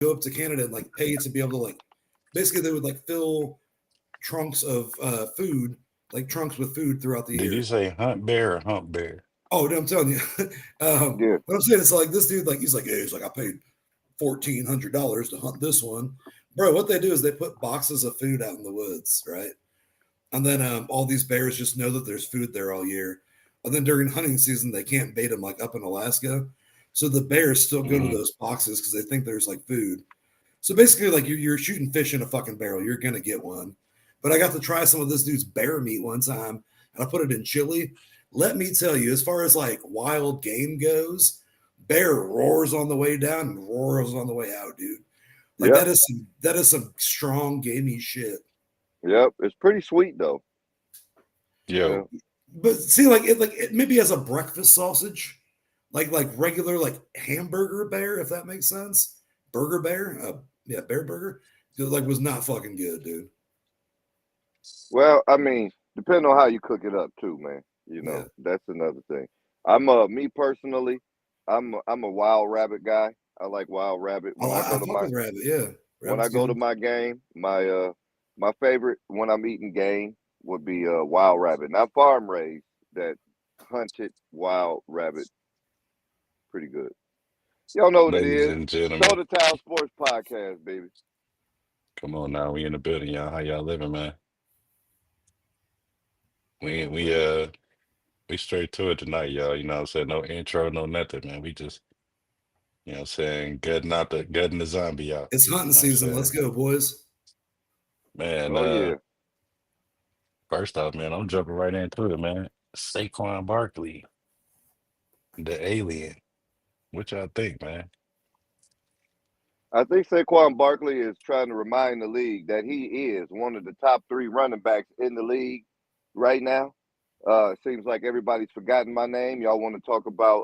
go up to Canada and like pay to be able to like basically they would like fill trunks of food, like trunks with food throughout the Did you year. say hunt bear or hump bear? Oh, no, I'm telling you. Yeah. What I'm saying is like this dude, like he's like I paid $1,400 to hunt this one, bro. What they do is they put boxes of food out in the woods, right? And then all these bears just know that there's food there all year. And then during hunting season, they can't bait them like up in Alaska, so the bears still go to Mm-hmm. those boxes because they think there's like food. So basically, like you're shooting fish in a fucking barrel, you're gonna get one. But I got to try some of this dude's bear meat one time, and I put it in chili. Let me tell you, as far as like wild game goes, bear roars on the way down and roars on the way out, dude. Like Yep. that is some strong gamey shit. Yep. It's pretty sweet though. Yeah. Yo, But see, like it maybe as a breakfast sausage, like regular like hamburger bear, if that makes sense. Burger bear, yeah, bear burger, like was not fucking good, dude. Well, I mean, depending on how you cook it up too, man. Yeah. That's another thing. I'm me personally, I'm a wild rabbit guy. I like wild rabbit. Oh, I fuck with rabbit. Yeah, When I rabbit's go to good. my game, my favorite when I'm eating game would be wild rabbit. Not farm raised, that hunted wild rabbit, pretty good. Y'all know what it ladies is. and gentlemen, Soda Town Sports Podcast, baby. come on now. We in the building, y'all. How y'all living, man? We straight to it tonight, y'all. You know what I'm saying? No intro, no nothing, man. We just, you know what I'm saying, gutting the zombie out. It's hunting You know what I'm season. Let's saying? go, boys. Man, Oh yeah. first off, man, I'm jumping right into it, man. Saquon Barkley, the alien. What y'all think, man? I think Saquon Barkley is trying to remind the league that he is one of the top three running backs in the league right now. Seems like everybody's forgotten my name. Y'all want to talk about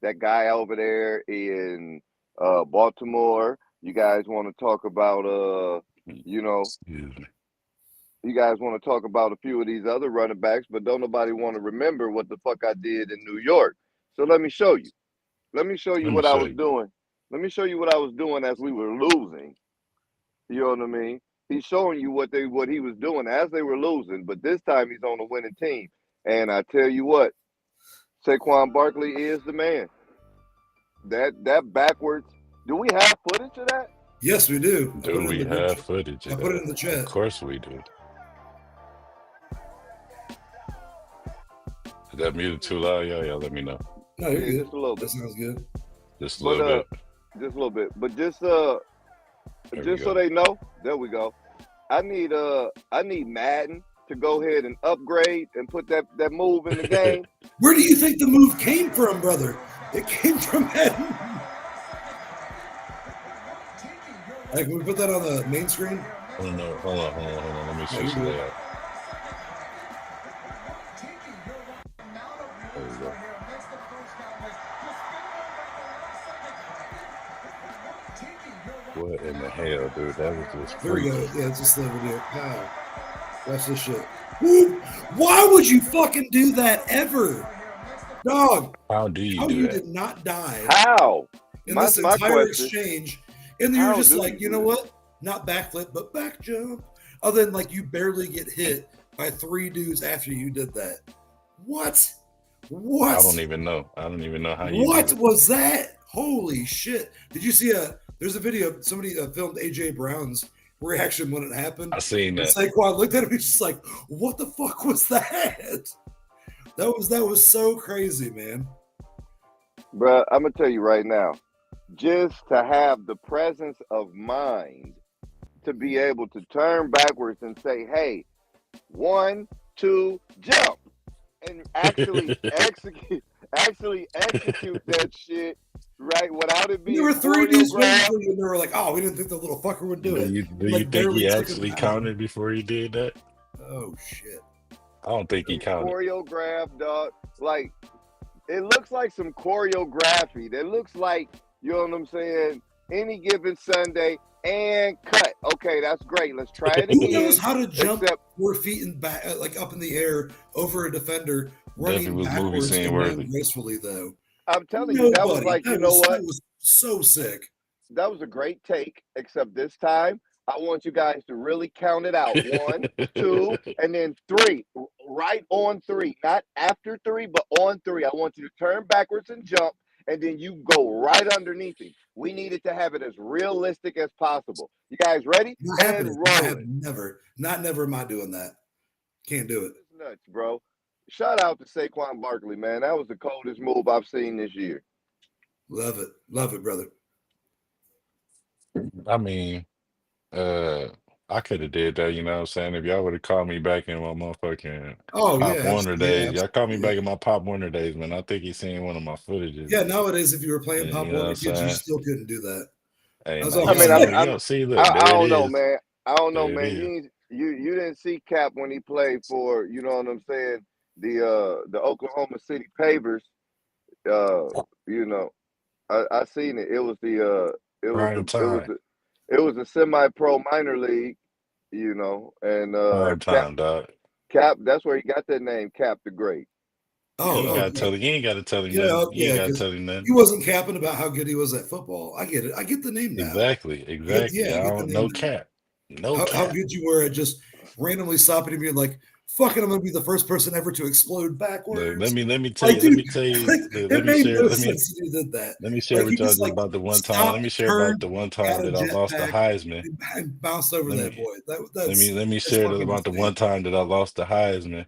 that guy over there in Baltimore. You guys want to talk about you know, Excuse me. you guys want to talk about a few of these other running backs, but don't nobody want to remember what the fuck I did in New York. So let me show you. Let me show you Let me what I show was you. doing. Let me show you what I was doing as we were losing. You know what I mean? He's showing you what he was doing as they were losing, but this time he's on a winning team. And I tell you what, Saquon Barkley is the man. That backwards. Do we have footage of that? Yes, we do. I put Do it in we the group have chat. footage I of put it that? in the Of chat. course we do. Is that music too loud, y'all? Y'all let me know. No, you're Yeah, good. just a little That bit. sounds good. Just a But little bit. just a little bit. But just There we so go. they know, there we go. I need Madden to go ahead and upgrade and put that move in the game. Where do you think the move came from, brother? It came from Madden. Like, can we put that on the main screen? Oh no, hold on. Let me No, you're switch the good. layout. There we go. What in the hell, dude? That was just Here we go. freaky. Yeah, it's a slow video. Wow. Watch this shit. Woo! Why would you fucking do that ever? Dog, How do you how do you that? did not die How? in My this my entire question. exchange. And then you're How just do like, you you know do what? Not backflip, but back jump. Other than like you barely get hit by three dudes after you did that. What? I What? don't even know. I don't even know how you do What it. was that? Holy shit. Did you see there's a video, somebody filmed AJ Brown's reaction when it happened. I seen And that. Saquon looked at him, he's just like, what the fuck was that? That was so crazy, man. Bruh, I'm gonna tell you right now, just to have the presence of mind to be able to turn backwards and say, hey, 1, 2, jump, and actually execute that shit right without it There being were three dudes waiting choreographed. for you, and they were like, oh, we didn't think the little fucker would do it. Do And you like think barely he took him actually down. counted before he did that? Oh shit. I don't think he counted. Choreographed, dog. Like, it looks like some choreography. That looks like, you know what I'm saying, any given Sunday and cut. Okay, that's great. Let's try it Who knows again. how to jump Except 4 feet and back, like up in the air over a defender, Definitely running was movie backwards scene and running worthy. gracefully though? I'm telling you, that was Nobody. like, you know That what? was so sick. a great take. Except this time, I want you guys to really count it out. 1, 2, and then 3. Right on 3, not after 3, but on 3. I want you to turn backwards and jump, and then you go right underneath him. We needed to have it as realistic as possible. You guys ready? Not And happening. rolling. Never am I doing that. Can't do it. It's nuts, bro. Shout out to Saquon Barkley, man. That was the coldest move I've seen this year. Love it, brother. I mean, I could have did that, you know what I'm saying? If y'all would have called me back in my motherfucking Oh Pop yeah, Warner days, y'all called me absolutely. back in my Pop Warner days, man. I think he's seen one of my footages. Yeah, nowadays if you were playing Yeah, Pop you know what I'm Warner Kids, you saying? still couldn't do that. Hey, That's now all I I'm you mean, don't know. saying. You don't see, look, I there it don't know, is. man. I don't know, There it man. is. You didn't see Cap when he played for, you know what I'm saying, the Oklahoma City Pavers. Uh, you know, I seen it. It was Prime time. it was a semi-pro minor league, you know, and Prime time, dog. Cap. That's where he got that name, Cap the Great. You ain't Oh, gotta tell him. You ain't gotta tell him yeah, nothing. You ain't yeah, gotta because tell him he nothing. wasn't capping about how good he was at football. I get it. I get the name now. Exactly, exactly. I I get the don't name no now. cap. No How cap. good you were at just randomly stopping and being like, "Fucking, I'm gonna be the first person ever to explode Look, backwards." let me tell Like, you, let dude, me tell you, like, look, it made no sense that he did that. let me share Like, he with y'all just just like about the one time. Let stopped, me share about turned, the one had time a that I lost the jetpack, Heisman. and bounced over Let that me boy. let me That's share fucking about the one insane. time that I lost the Heisman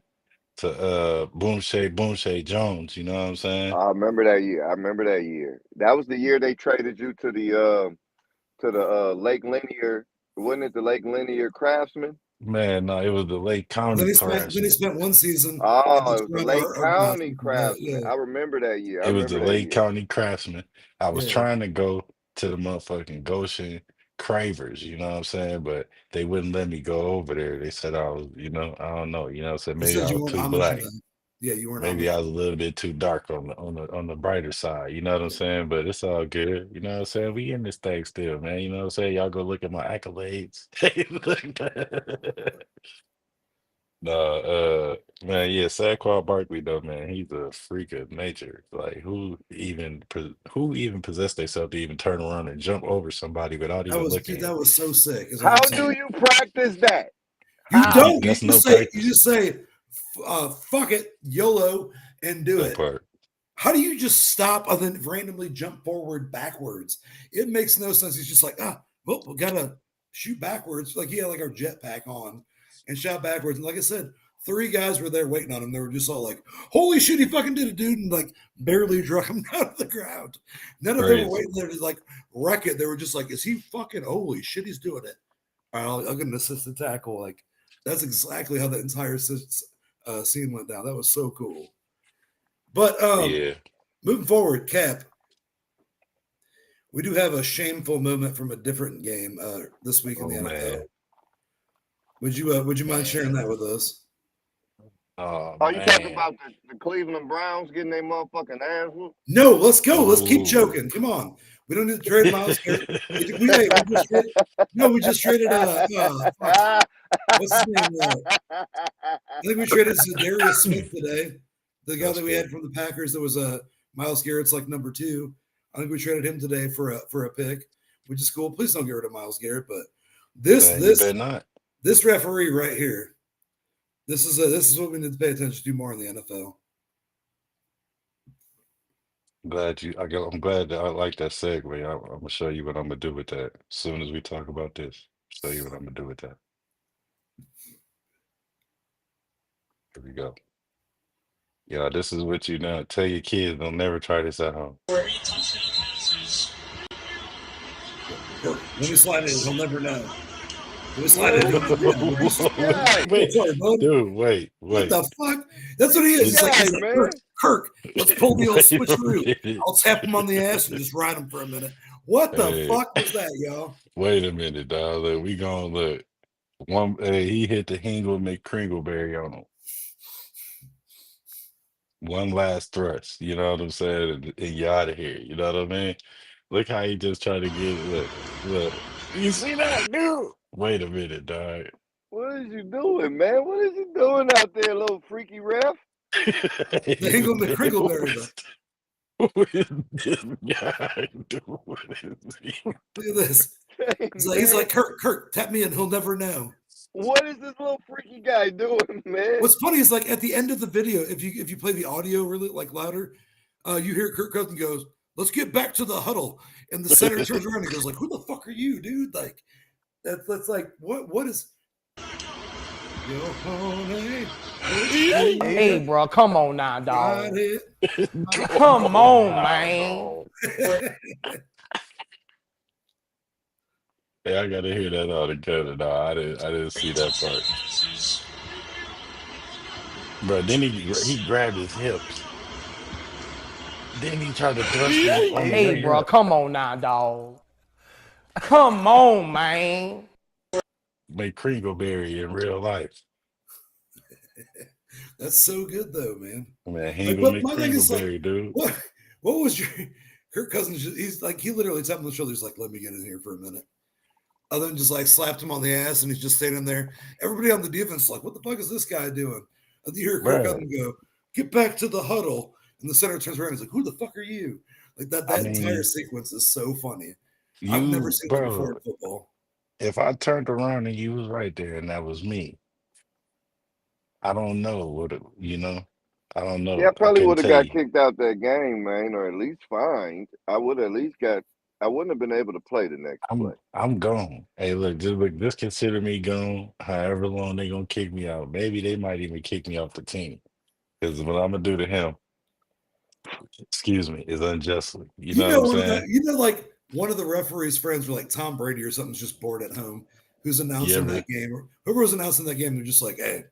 to Boom Shay Jones. You know what I'm saying? I remember that year. I remember that year. That was the year they traded you to the Lake Linear. Wasn't it the Lake Linear Craftsman? Man, no, it was the Lake County Then he Craftsman. spent one season at Oh, it was the Detroit Lake County Yeah, Craftsman. I remember that year. I It was the remember that Lake year. County Craftsman. I was yeah. trying to go to the motherfucking Goshen Cravers, you know what I'm saying? But they wouldn't let me go over there. They said I was, I don't know, what I'm saying? He Maybe said I you was weren't too Amish black. enough. Yeah, you weren't Maybe Amish I was a enough. little bit too dark on the brighter side, you know what I'm saying? But it's all good, you know what I'm saying? We in this thing still, man. You know what I'm saying? Y'all go look at my accolades. Man, yeah, Saquon Barkley though, man, he's a freak of nature. Like, who even possessed themselves to even turn around and jump over somebody without even Dude, looking? that was so sick, is all How I'm do saying. you practice that? You How? don't. That's no practice. You just say, fuck it, YOLO, and do That it. part. How do you just stop and then randomly jump forward backwards? It makes no sense. He's just like, well, we gotta shoot backwards. Like he had like our jetpack on and shot backwards. And like I said, 3 guys were there waiting on him. They were just all like, holy shit, he fucking did it, dude, and like barely drug him out of the ground. None of them were Crazy. waiting there to like wreck it. They were just like, is he fucking holy shit, he's doing it. All right, I'll get an assistant tackle. Like that's exactly how that entire scene went down. That was so cool. But Yeah. moving forward, Cap, we do have a shameful moment from a different game this week in the Oh NFL. man. Would you mind sharing Man. that with us? Oh Are you talking man. about the Cleveland Browns getting their motherfucking ass whooped? No, let's go. Let's keep Ooh. choking. Come on. We don't need to trade Miles Garrett. We just traded. No, we just traded. Fuck. What's his name? I think we traded Zadarius Smith today, the guy That's that we had fair. from the Packers. That was Miles Garrett's like number 2. I think we traded him today for a pick, which is cool. Please don't get rid of Miles Garrett, but this Man, you this better not. this referee right here, this is what we need to pay attention to more in the NFL. I'm glad that I like that segue. I'm gonna show you what I'm gonna do with that. As soon as we talk about this, show you what I'm gonna do with that. Here we go. Yeah, this is what you know. Tell your kids don't never try this at home. Let me slide it. He'll never know. Let me slide it. Man, He'll look at never this know. freaky guy. Oh, Wait, sorry, bud. dude, wait, What wait. the fuck? That's what he is. Freaky He's like, guy, Kirk, man. Kirk, let's pull the old Wait a switcheroo. minute. I'll tap him on the ass and just ride him for a minute. What the Hey, fuck was that, y'all? wait a minute, dog. Look, we gonna look. Hey, he hit the Hingle McCringleberry on him. One last thrust. You know what I'm saying? And you out of here. You know what I mean? Look how he just tried to get it. Look. You see that, dude? Wait a minute, dog. What is you doing, man? What is you doing out there, little freaky ref? The Hingle McCringleberry, bro. is this guy doing? Look at this. Dang, He's man. like, Kurt, tap me in. He'll never know. What is this little freaky guy doing, man? What's funny is like at the end of the video, if you play the audio really like louder, you hear Kirk Cousins goes, "Let's get back to the huddle," and the center turns around and goes like, "Who the fuck are you, dude?" Like that's like what is? Yo, honey, Hey, bro, come on now, got dog. it. Come on, man. Yeah, I gotta hear that all together. No, I didn't see that part. Bro, then he grabbed his hips. Then he tried to thrust him on the Hey, way bro, up. come on now, dog. Come on, man. Make Kringleberry in real life. That's so good though, man. Man, he Like, ain't gonna but make my thing is like, Kringleberry, dude. what was your Kirk Cousins? He's like, he literally tapped him on the shoulder. He's like, "Let me get in here for a minute." Other than just like slapped him on the ass, and he's just standing there. Everybody on the defense is like, "What the fuck is this guy doing?" And you hear Kirk Bro, Cousins go, "Get back to the huddle," and the center turns around. And he's like, "Who the fuck are you?" Like that. I That entire mean, sequence is so funny. I've never seen that before in football. if I turned around and you was right there and that was me, I don't know what I don't Yeah, I know. I probably couldn't would have tell got you. kicked out that game, man, or at least fined. I would at least got. I wouldn't have been able to play the next play. I'm gone. Hey, look, just consider me gone. However long they gonna kick me out. Maybe they might even kick me off the team. Because what I'm gonna do to him, excuse me, is unjustly. You You know what know, I'm saying? like one of the referee's friends were like Tom Brady or something's just bored at home, who's You announcing ever that game, or whoever was announcing that game, they're just like, "Hey,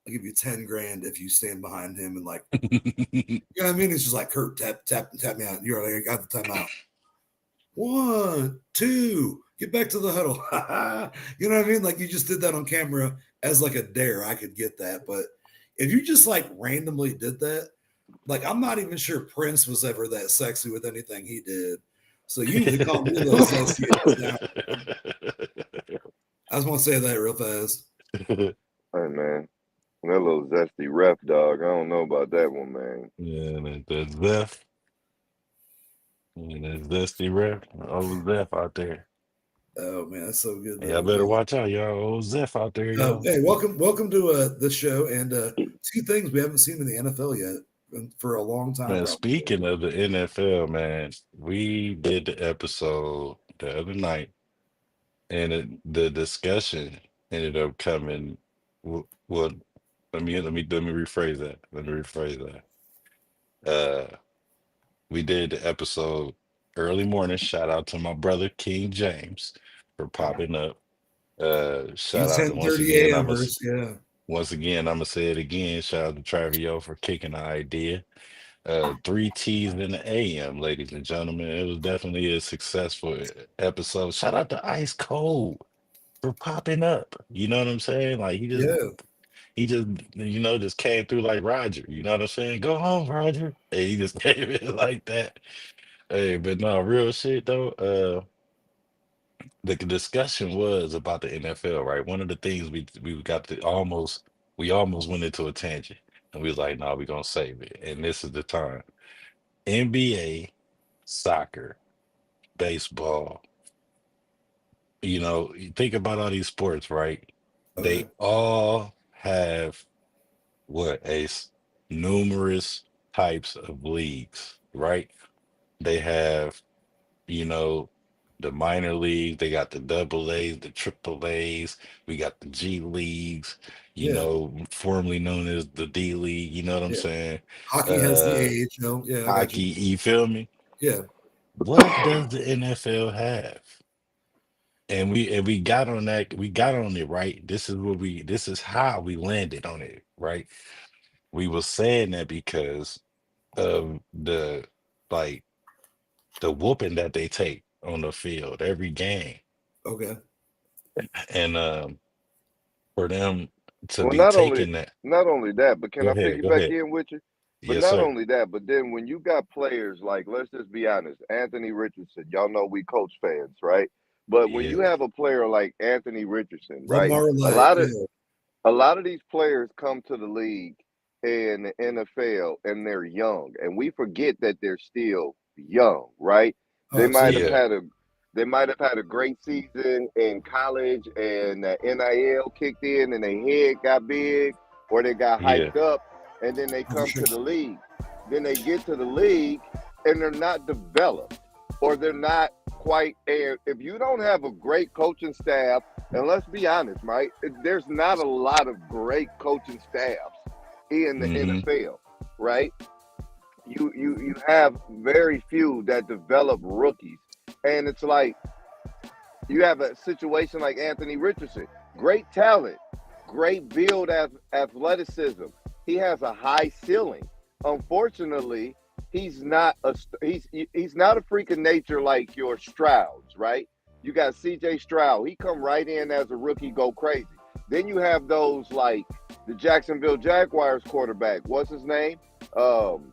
I'll give you 10 grand if you stand behind him," and like, you know what I mean? It's just like, "Kurt, tap me out. You're like, I got the timeout. 1, 2, get back to the huddle." You know what I mean? Like you just did that on camera as like a dare. I could get that, but if you just like randomly did that, like I'm not even sure Prince was ever that sexy with anything he did. So you need to call me a little zesty. I just want to say that real fast. Hey, man, that little zesty ref dog. I don't know about that one, man. Yeah, that's Zeph. Yeah, that's Dusty Ref. Old Zeph out there. Oh man, that's so good Y'all though. better watch out, y'all. Old Zeph out there, y'all. Hey, welcome to the show and two things we haven't seen in the NFL yet for a long time, Man, probably. speaking of the NFL, man, we did the episode the other night, and the discussion ended up coming. Well, let me rephrase that. Let me rephrase that. We did the episode early morning. Shout out to my brother King James for popping up. Shout out to once again. Q10:30 a.m.ers, yeah. Once again, I'm gonna say it again. Shout out to Travio for kicking the idea. Three T's in the AM, ladies and gentlemen. It was definitely a successful episode. Shout out to Ice Cold for popping up. You know what I'm saying? Like Yeah, just came through like Roger. You know what I'm saying? Go home, Roger. Hey, he just came in like that. Hey, but no, real shit though. The discussion was about the NFL, right? One of the things we got to we almost went into a tangent, and we was like, "No, we're gonna save it." And this is the time. NBA, soccer, baseball. You think about all these sports, right? okay, They all have what numerous types of leagues, right? They have you know, the minor league, they got the double A's, the triple A's, we got the G leagues, yeah, formerly known as the D League, you know what I'm yeah. saying? Hockey has the Uh AHL. Yeah, I got Hockey, you. you feel me? Yeah, What does the NFL have? And we got on it, right? This is how we landed on it, right? We were saying that because of like the whooping that they take on the field every game. okay, And for them to Well, be not only taking that. not only that, but can Go I ahead, go piggyback ahead. in with you? But Yes, not sir. only that, but then when you got players like, let's just be honest, Anthony Richardson, y'all know we coach fans, right? But when you Yeah. have a player like Anthony Richardson, the right? A Marlite. lot of Yeah, a lot of these players come to the league in the NFL and they're young, and we forget that they're still young, right? Oh, They might have absolutely. Yeah, had a they might have had a great season in college, and the NIL kicked in, and their head got big, or they got yeah, hyped up, and then they Oh, for come sure. to the league. Then they get to the league, and they're not developed, or they're not quite. And if you don't have a great coaching staff, and let's be honest, right? There's not a lot of great coaching staffs in the hmm NFL, right? You have very few that develop rookies, and it's like you have a situation like Anthony Richardson, great talent, great build athleticism. He has a high ceiling. Unfortunately, he's not a freak of nature like your Strouds, right? You got C.J. Stroud. He come right in as a rookie, go crazy. Then you have those like the Jacksonville Jaguars quarterback. What's his name?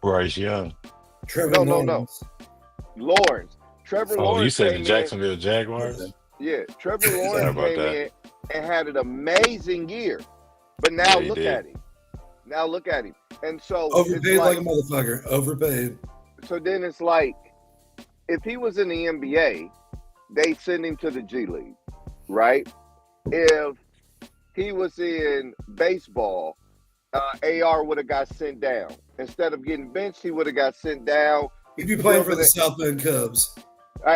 Bryce Young. Trevor No, Lawrence. Lawrence. Trevor Oh, you Lawrence said the came in. Jacksonville Yeah. Jaguars? Yeah, Trevor Sorry Lawrence about came that. in and had an amazing year. But now Yeah, he look did. at him. Now look at him. And so it's Overpaid like like, a motherfucker. Overpaid. so then it's like, if he was in the NBA, they send him to the G League, right? If he was in baseball, AR would have got sent down. Instead of getting benched, he would have got sent down. He'd be playing Still for the gonna- South Bend Cubs.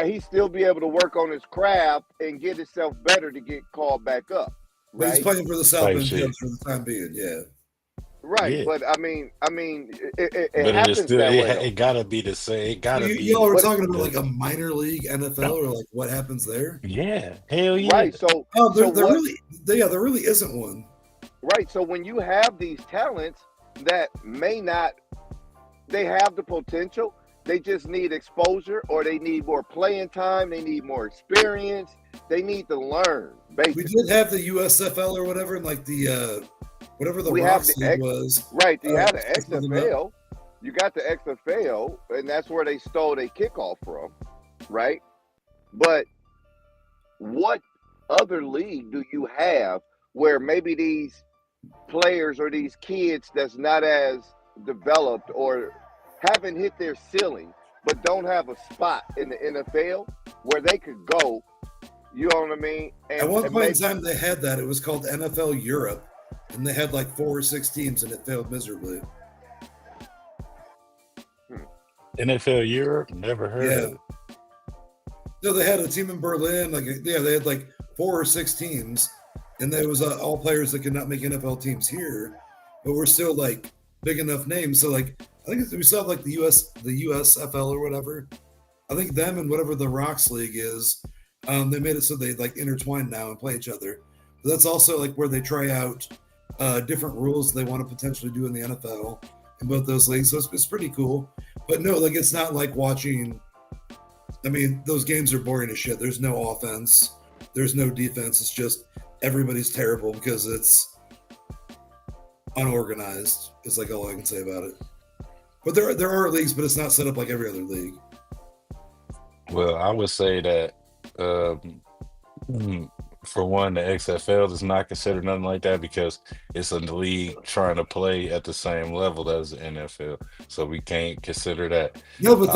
He'd still be able to work on his craft and get himself better to get called back up, But he's right? playing for the South Type Bend shit. Cubs for the time being. Yeah. Right, Yeah. but I mean, it But it is happens still that way. it Though. gotta be the same. It So gotta be. y'all were But- talking about the- like a minor league NFL or like what happens there? Yeah, hell yeah. Right, so Oh, there so what? there really isn't one. Right, so when you have these talents that may not, they have the potential, they just need exposure, or they need more playing time, they need more experience, they need to learn. We Basically, did have the USFL or whatever, and like the whatever the We have Rocks the League X- was. right? You had the something XFL, you got the XFL, and that's where they stole their kickoff from, right? But what other league do you have where maybe these players or these kids that's not as developed or haven't hit their ceiling but don't have a spot in the NFL where they could go, you know what I mean? At one and point in maybe- time, they had that. It was called NFL Europe, and they had like 5 or 6 teams, and it failed miserably. NFL Europe, never heard Yeah. of it. No, they had a team in Berlin. Like, yeah, they had like 4 or 6 teams, and there was all players that could not make NFL teams here, but we're still like big enough names. So like, I think we still have like the USFL or whatever. I think them and whatever the Rocks League is, they made it so they like intertwine now and play each other. But that's also like where they try out different rules they want to potentially do in the NFL in both those leagues. So it's pretty cool. But no, like it's not like watching. I mean, those games are boring as shit. There's no offense. There's no defense. It's just everybody's terrible because it's unorganized. Is like all I can say about it. But there are leagues, but it's not set up like every other league. Well, I would say that for one, the XFL does not consider nothing like that because it's a league trying to play at the same level as the NFL. So we can't consider that. No, but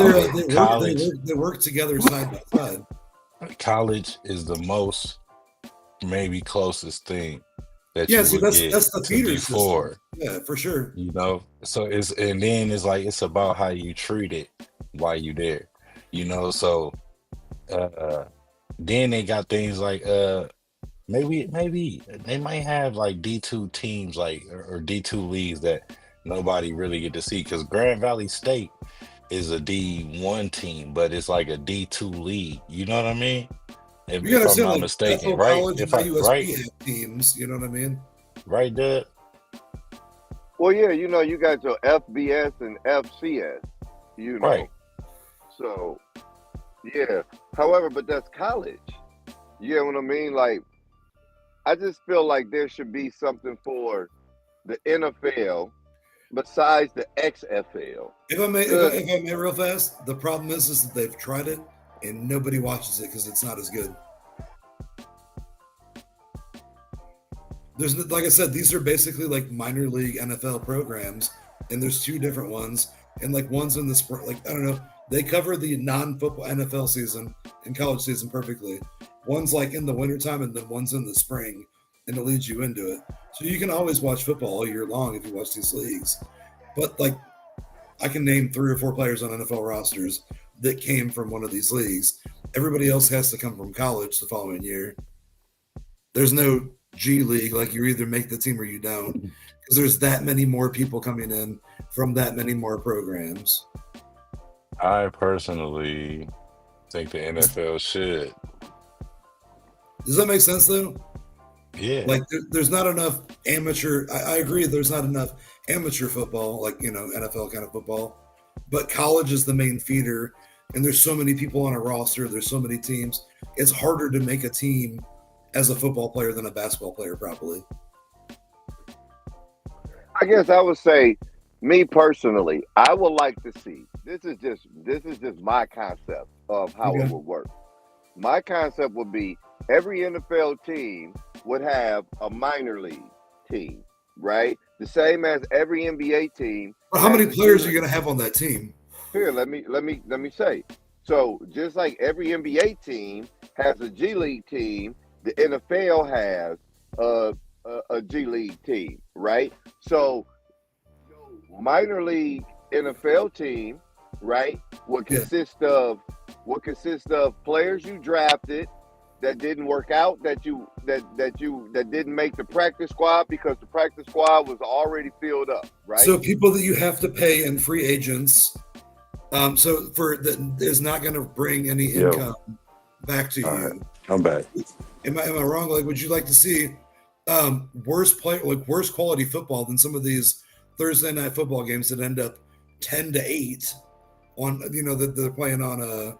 College. they work together side by side. College is the most maybe closest thing that Yeah, you see, would get that's the to feeder before. system. Yeah, for sure. You know, so and then it's like it's about how you treat it while you there. You know, so then they got things like maybe they might have like D2 teams like or D2 leagues that nobody really get to see because Grand Valley State is a D1 team, but it's like a D2 league. You know what I mean? If You gotta I'm say, not like, mistaken, Bethel right? College If and I USP right, have teams, you know what I mean? right, Dad? well, yeah, you know, you got your FBS and FCS, you know. Right. So, yeah. However, but that's college. You know what I mean? Like, I just feel like there should be something for the NFL besides the XFL. If I may real fast, the problem is that they've tried it and nobody watches it because it's not as good. There's, like I said, these are basically like minor league NFL programs and there's 2 different ones, and like one's in the spring. Like I don't know, they cover the non-football NFL season and college season perfectly. One's like in the wintertime, and then one's in the spring, and it leads you into it. So you can always watch football all year long if you watch these leagues. But like, I can name 3 or 4 players on NFL rosters that came from one of these leagues. Everybody else has to come from college the following year. There's no G League, like you either make the team or you don't, because there's that many more people coming in from that many more programs. I personally think the NFL should. Does that make sense though? Yeah. Like there's not enough amateur. I agree. There's not enough amateur football, like NFL kind of football. But college is the main feeder, and there's so many people on a roster. There's so many teams. It's harder to make a team as a football player than a basketball player, probably. I guess I would say, me personally, I would like to see. This is just my concept of how it would work. My concept would be every NFL team would have a minor league team, right? The same as every NBA team. But how many players are you going to have on that team? Here, let me say. So just like every NBA team has a G League team, the NFL has a G League team, right? So minor league NFL team, right, would consist of players you drafted that didn't work out, that didn't make the practice squad because the practice squad was already filled up, right? So people that you have to pay and free agents. So that is not going to bring any income back to you. Right. I'm back. Am I wrong? Like, would you like to see worse quality football than some of these Thursday night football games that end up 10-8 on that they're playing on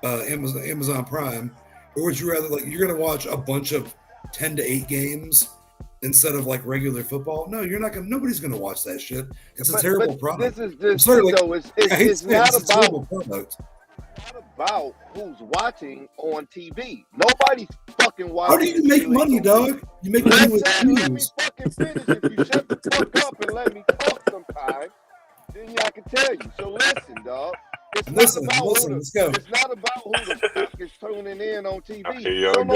Amazon Prime? Or would you rather, like, you're going to watch a bunch of 10-8 games instead of like regular football? No, you're not going to. Nobody's going to watch that shit. It's a terrible product. This is just, it's not about who's watching on TV. Nobody's fucking watching. How do you make money, dog? You make money with views. Let me fucking finish. If you shut the fuck up and let me talk sometime, then I can tell you. So listen, dog. Let's go. It's not about who the fuck is tuning in on TV. Don't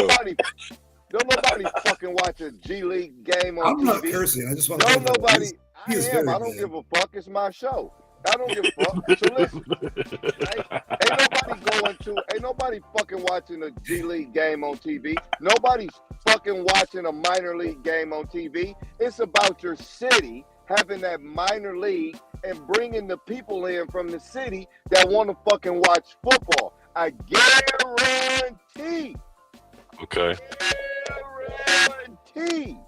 nobody fucking watch a G League game on TV. I'm not cursing. I just want to. I don't give a fuck. It's my show. I don't give a fuck. So listen, right? Ain't nobody fucking watching a G League game on TV. Nobody's fucking watching a minor league game on TV. It's about your city having that minor league and bringing the people in from the city that want to fucking watch football. I guarantee. Okay. Guarantee.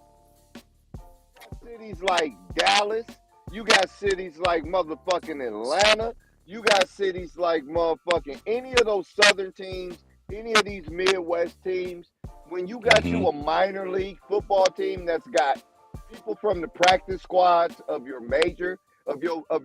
Cities like Dallas. You got cities like motherfucking Atlanta. You got cities like motherfucking any of those southern teams, any of these Midwest teams. When you got you a minor league football team that's got people from the practice squads of your major league, of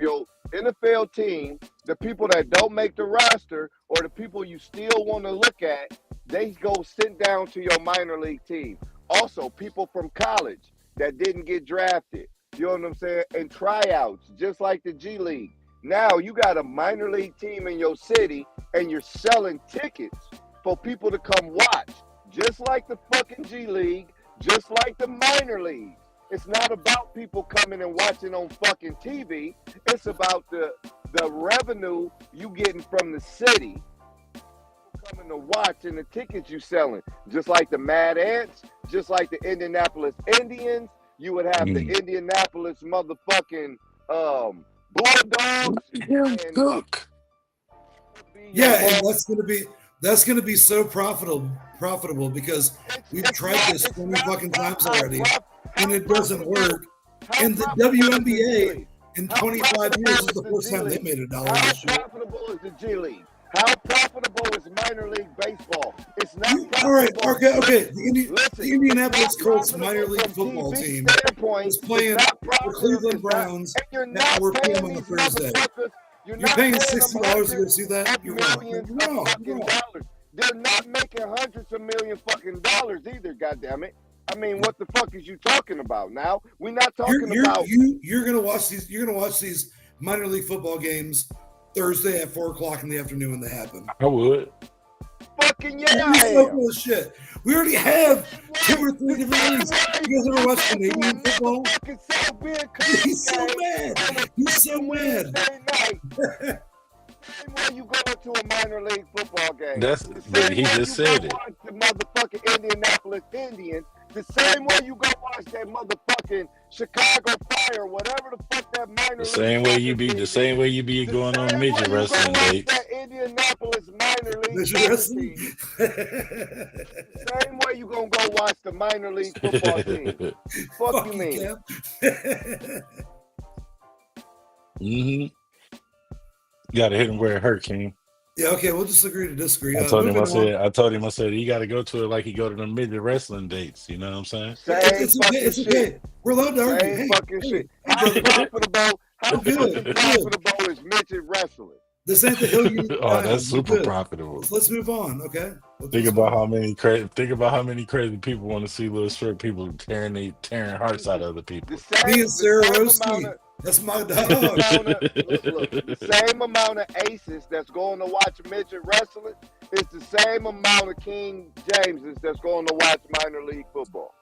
your NFL team, the people that don't make the roster or the people you still want to look at, they go sit down to your minor league team. Also, people from college that didn't get drafted. You know what I'm saying? And tryouts, just like the G League. Now you got a minor league team in your city and you're selling tickets for people to come watch. Just like the fucking G League, just like the minor league. It's not about people coming and watching on fucking TV. It's about the revenue you getting from the city. Coming to watch and the tickets you selling. Just like the Mad Ants, just like the Indianapolis Indians. You would have the Indianapolis motherfucking Bulldogs. And that's gonna be so profitable because we've tried this 20 fucking times already and it doesn't work. And the WNBA in 25 years is the first time they made $1 this year. How profitable is the G League? How profitable is minor league baseball? It's not. All right, okay. The Indianapolis Colts minor league football team is playing the Cleveland Browns at 4 p.m. on a Thursday. You're paying $60 to go see that? You're wrong. They're not making hundreds of million fucking dollars either. Goddammit. I mean, what the fuck is you talking about now? We're not talking about. You're gonna watch these. You're gonna watch these minor league football games Thursday at 4:00 in the afternoon when they happen. I would. Fucking yeah, You're I so am. full of shit. We already have 2 or 3 different leagues. You guys ever watch Canadian football? Fucking so big. He's so mad. He's so mad. Same way you go into a minor league football game. But he just said it. Watch the motherfucking Indianapolis Indians. The same way you go watch that motherfucking Chicago Fire, whatever the fuck that minor The same way you be going on midget wrestling dates. That Indianapolis minor league Midget wrestling. team. Same way you gonna go watch the minor league football team. Fuck you mean? Mm-hmm. You gotta hit him where it hurt, King. Yeah, okay, we'll just agree to disagree. I told him, I said, you got to go to it like you go to the midget wrestling dates. You know what I'm saying? It's okay. We're allowed to argue. Same fucking shit. How profitable is midget wrestling? This ain't the hill you Oh, that's super profitable. Let's move on, okay? Think about how many crazy people want to see little short people tearing hearts out of other people. Me and Sarah Roski. That's my dog. The same amount of aces that's going to watch midget wrestling is the same amount of King Jameses that's going to watch minor league football.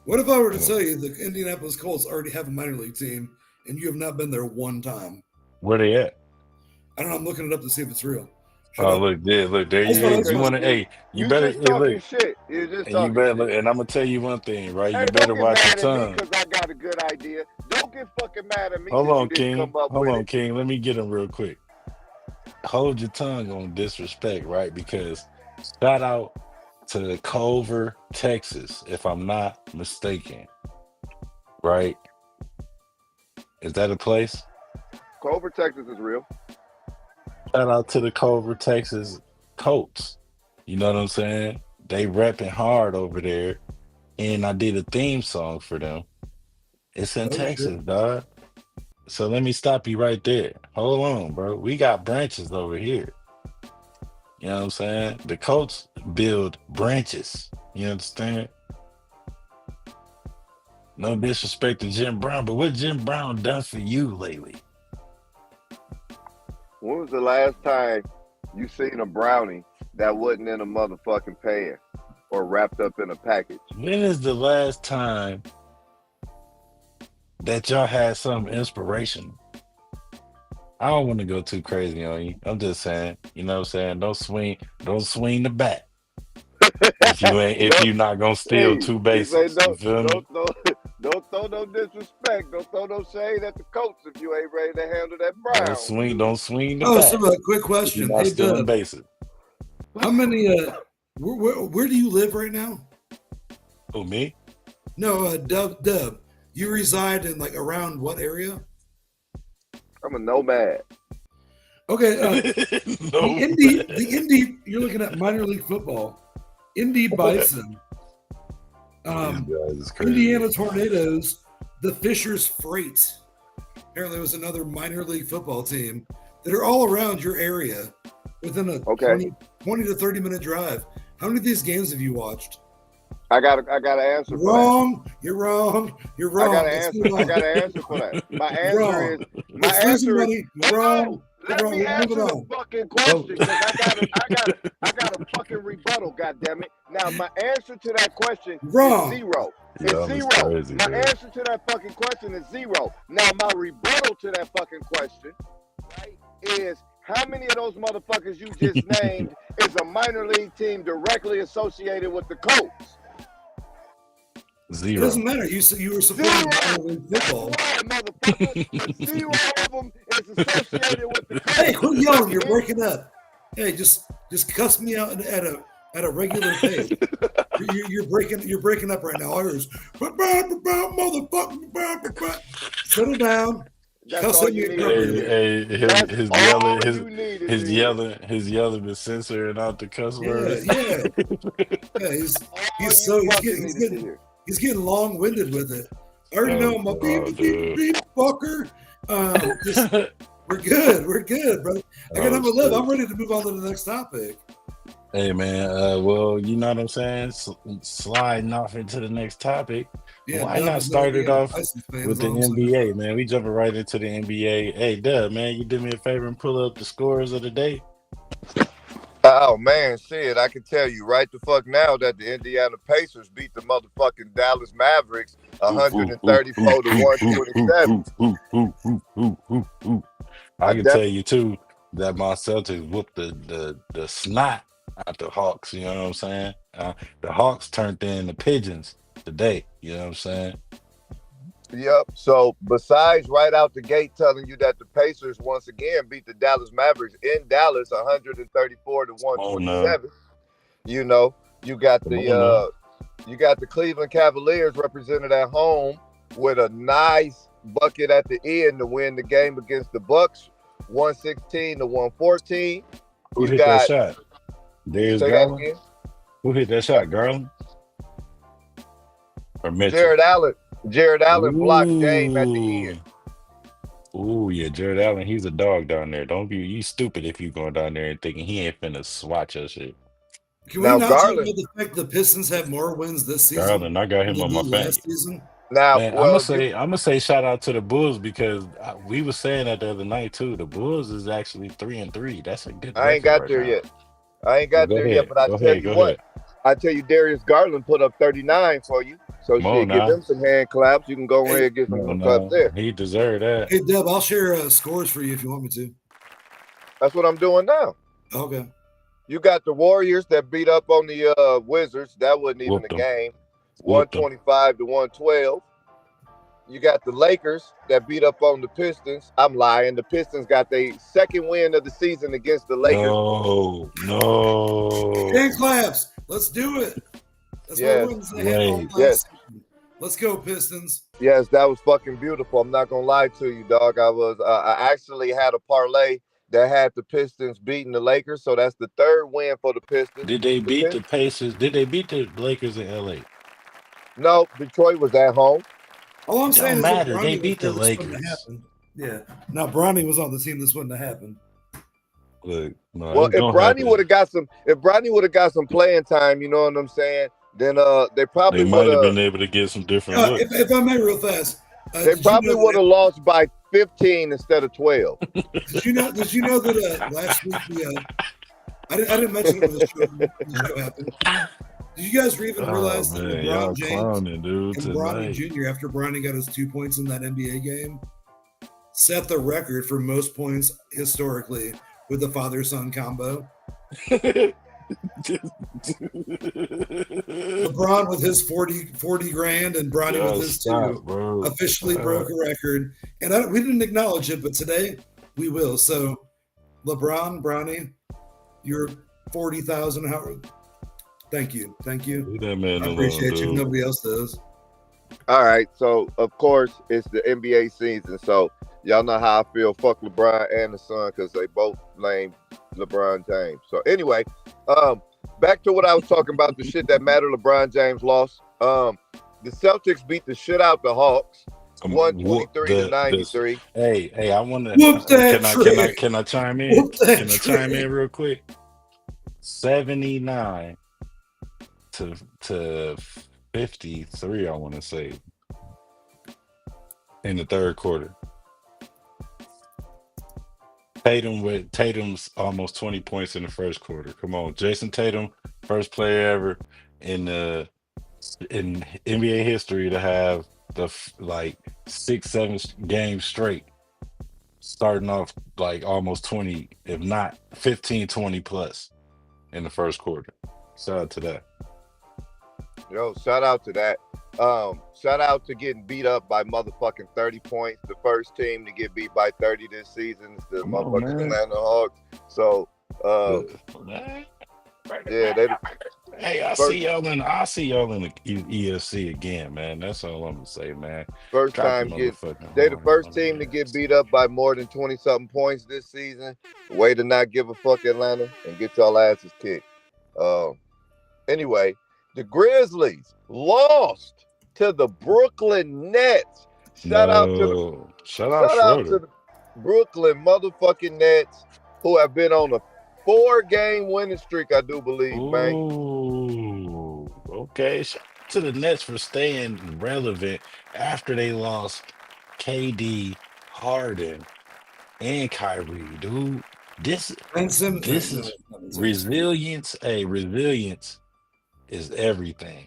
What if I were to tell you the Indianapolis Colts already have a minor league team and you have not been there one time? Where they at? I don't know. I'm looking it up to see if it's real. Look there you is. You want to? Hey, you better. Just talking look. Shit. You're just and you better look. And I'm gonna tell you one thing, right? You better watch your tongue. Because I got a good idea. Don't get fucking mad at me. Hold on, King. King. Let me get him real quick. Hold your tongue on disrespect, right? Because shout out to Culver, Texas, if I'm not mistaken. Right? Is that a place? Culver, Texas is real. Shout out to the Culver, Texas Colts. You know what I'm saying? They repping hard over there. And I did a theme song for them. It's in Texas, dog. So let me stop you right there. Hold on, bro. We got branches over here. You know what I'm saying? The Colts build branches. You understand? No disrespect to Jim Brown, but what Jim Brown done for you lately? When was the last time you seen a brownie that wasn't in a motherfucking pan or wrapped up in a package? When is the last time that y'all had something inspirational? I don't want to go too crazy on you. I'm just saying, you know what I'm saying? Don't swing the bat. If you're not gonna steal two bases. Don't throw no disrespect. Don't throw no shade at the coach if you ain't ready to handle that Brown. Don't swing the bat. So a quick question. Hey, stealing bases. How many where do you live right now? Who, me? No, Dub. You reside in like around what area? I'm a nomad. Okay. The Indy, you're looking at minor league football. Indy Bison. Indiana Tornadoes, the Fishers Freight. Apparently, it was another minor league football team that are all around your area within a 20 to 30 minute drive. How many of these games have you watched? I got an answer for that. You're wrong. I got an answer for that. My answer is wrong. Let me answer the fucking question because I got a fucking rebuttal, goddammit. Now my answer to that question is zero. It's zero. Crazy, my answer to that fucking question is zero. Now my rebuttal to that fucking question, right, is how many of those motherfuckers you just named is a minor league team directly associated with the Colts? Zero. It doesn't matter. You were supporting minor league football. Motherfucker. Zero of them is associated with the Colts. Hey, quit yelling! You're breaking up. Hey, just cuss me out at a regular pace. You're breaking up right now. All yours, motherfucker. Settle down. That's all you need. His yelling to censor and out the cuss words. Yeah. He's getting long-winded with it. I already know my beep fucker. We're good, brother. I got number 11. I'm ready to move on to the next topic. Hey man, well, you know what I'm saying? Sliding off into the next topic. Yeah, Why Dub not is not start it being a off Pisces fan. with Is the all I'm saying. NBA, man? We jumping right into the NBA. Hey, Dub, man, you do me a favor and pull up the scores of the day. Oh man, shit! I can tell you right the fuck now that the Indiana Pacers beat the motherfucking Dallas Mavericks Ooh, ooh, ooh, ooh, 134 to ooh, ooh, ooh, 127. ooh, ooh, ooh, ooh, ooh, ooh, ooh. I I can def tell you too that my Celtics whooped the snot out the Hawks. You know what I'm saying? The Hawks turned in the pigeons today. You know what I'm saying? Yep. So besides right out the gate telling you that the Pacers once again beat the Dallas Mavericks in Dallas 134 to Come on now, 127, you know, you got come on now. the Cleveland Cavaliers represented at home with a nice bucket at the end to win the game against the Bucks 116 to 114. Who You hit that got shot? Darius say that Garland. again. Who hit that shot? Garland or Mitchell? Jared Allen. Jared Allen blocked Dame at the Ooh, end. ooh, yeah, Jared Allen. He's a dog down there. Don't be you stupid if you going down there and thinking he ain't finna swatch your shit. Can we Now not talk Garland. about the fact the Pistons have more wins this season Garland, I got than him they on my did fan. last season? Now, Man, well, you I'm gonna say shout out to the Bulls because we were saying that the other night too. The Bulls is actually 3-3. That's a good I ain't record got right there now. yet. I ain't Well, got there yet, but I go tell ahead, you go what, ahead. I tell you Darius Garland put up 39 for you. So Come on shit, give now. him some hand claps. You can go ahead Hey, and get some No, claps no, there. he deserved that. hey, Dub, I'll share scores for you if you want me to. That's what I'm doing now. Okay. You got the Warriors that beat up on the Wizards. That wasn't even a Whooped him, game. whooped him. 125 to 112. You got the Lakers that beat up on the Pistons. I'm lying. The Pistons got their second win of the season against the Lakers. No, no. Hand claps. Let's do it. That's what Yes, everyone had all Wait, yes, last season. Let's go, Pistons. yes. That was fucking beautiful. I'm not gonna lie to you, dog. I actually had a parlay that had the Pistons beating the Lakers, so that's the third win for the Pistons. did they The beat the Pistons. Pacers? Did they beat the Lakers in LA? No, Detroit was at home. All I'm It saying don't is if matter. They Bronny was beat the there, this wouldn't have Lakers. happened. Yeah. Now Bronny was on the team, this wouldn't have happened. Look, no, Well, it's gonna happen. if Bronny would have got some playing time, you know what I'm saying? Then they They probably would might have have been able to get some different looks. If I may, real fast, they probably would have lost by 15 instead of 12. did you know that last week I didn't mention it when the show happened. Did you guys even Oh realize that man, LeBron y'all James clowning, dude, and Bronny tonight. Jr. after Bronny got his 2 points in that NBA game set the record for most points historically with the father-son combo? LeBron with his 40 grand and Bronny with Yo, his two stop, bro. officially broke Stop. a record. And we didn't acknowledge it, but today we will. So LeBron, Bronny, you're 40,000. Thank you. Leave that man I alone, appreciate you. dude. Nobody else does. All right, so of course it's the NBA season, so y'all know how I feel. Fuck LeBron and the Sun because they both lame LeBron James. So anyway, back to what I was talking about, the shit that mattered. LeBron James lost. The Celtics beat the shit out the Hawks, Whoop 123 to this. 93. Hey, I want to. Whoop that trick. Can I chime in? Whoop that Can I trick. chime in real quick? 79 to 53. I want to say in the third quarter. Tatum's almost 20 points in the first quarter. Come on, Jason Tatum, first player ever in NBA history to have like 6-7 games straight, starting off like almost 20, if not 15, 20 plus in the first quarter. Shout out to that. Yo, shout out to that. Shout out to getting beat up by motherfucking 30 points. The first team to get beat by 30 this season is the Come on, motherfucking man. Atlanta Hawks. So, yeah, they Hey, I first see y'all in the EFC again, man. That's all I'm gonna say, man. first Drop the time get motherfucking they the horn first on team the to get ass. beat up by more than 20 something points this season. Way to not give a fuck, Atlanta, and get y'all asses kicked. Anyway, the Grizzlies lost to the Brooklyn Nets. Shout out to Shout out Schroeder. the Brooklyn motherfucking Nets, who have been on a 4-game winning streak, I do believe, man. Ooh, okay. Shout out to the Nets for staying relevant after they lost KD, Harden, and Kyrie, dude. This Ben Simmons, this no, is not Ben Simmons. resilience. Hey, resilience is everything.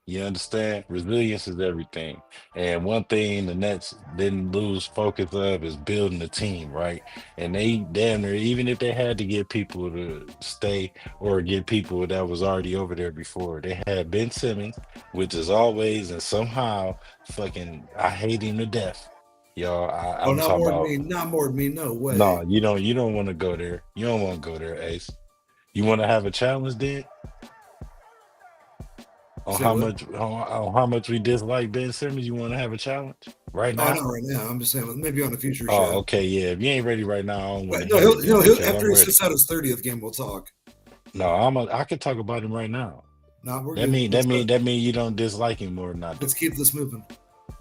You understand? Resilience is everything. And one thing the Nets didn't lose focus of is building a team, right? And they damn near, even if they had to get people to stay or get people that was already over there before, they had Ben Simmons, which is always and somehow fucking I hate him to death. Y'all, Oh, I'm not talking more than about me. Not more than me. No way. no, you don't want to go there. You don't want to go there, Ace. You want to have a challenge then? On Say how what? much on how much we dislike Ben Simmons, you want to have a challenge right Oh, now? not right now. I'm just saying maybe on a future Oh, show. okay, yeah. If you ain't ready right now, I don't want But to no, hear it then he'll because after I'm he ready. sits out his 30th game, we'll talk. No, I can talk about him right now. Nah, we're That good. mean you don't dislike him more than I do. Let's keep this moving.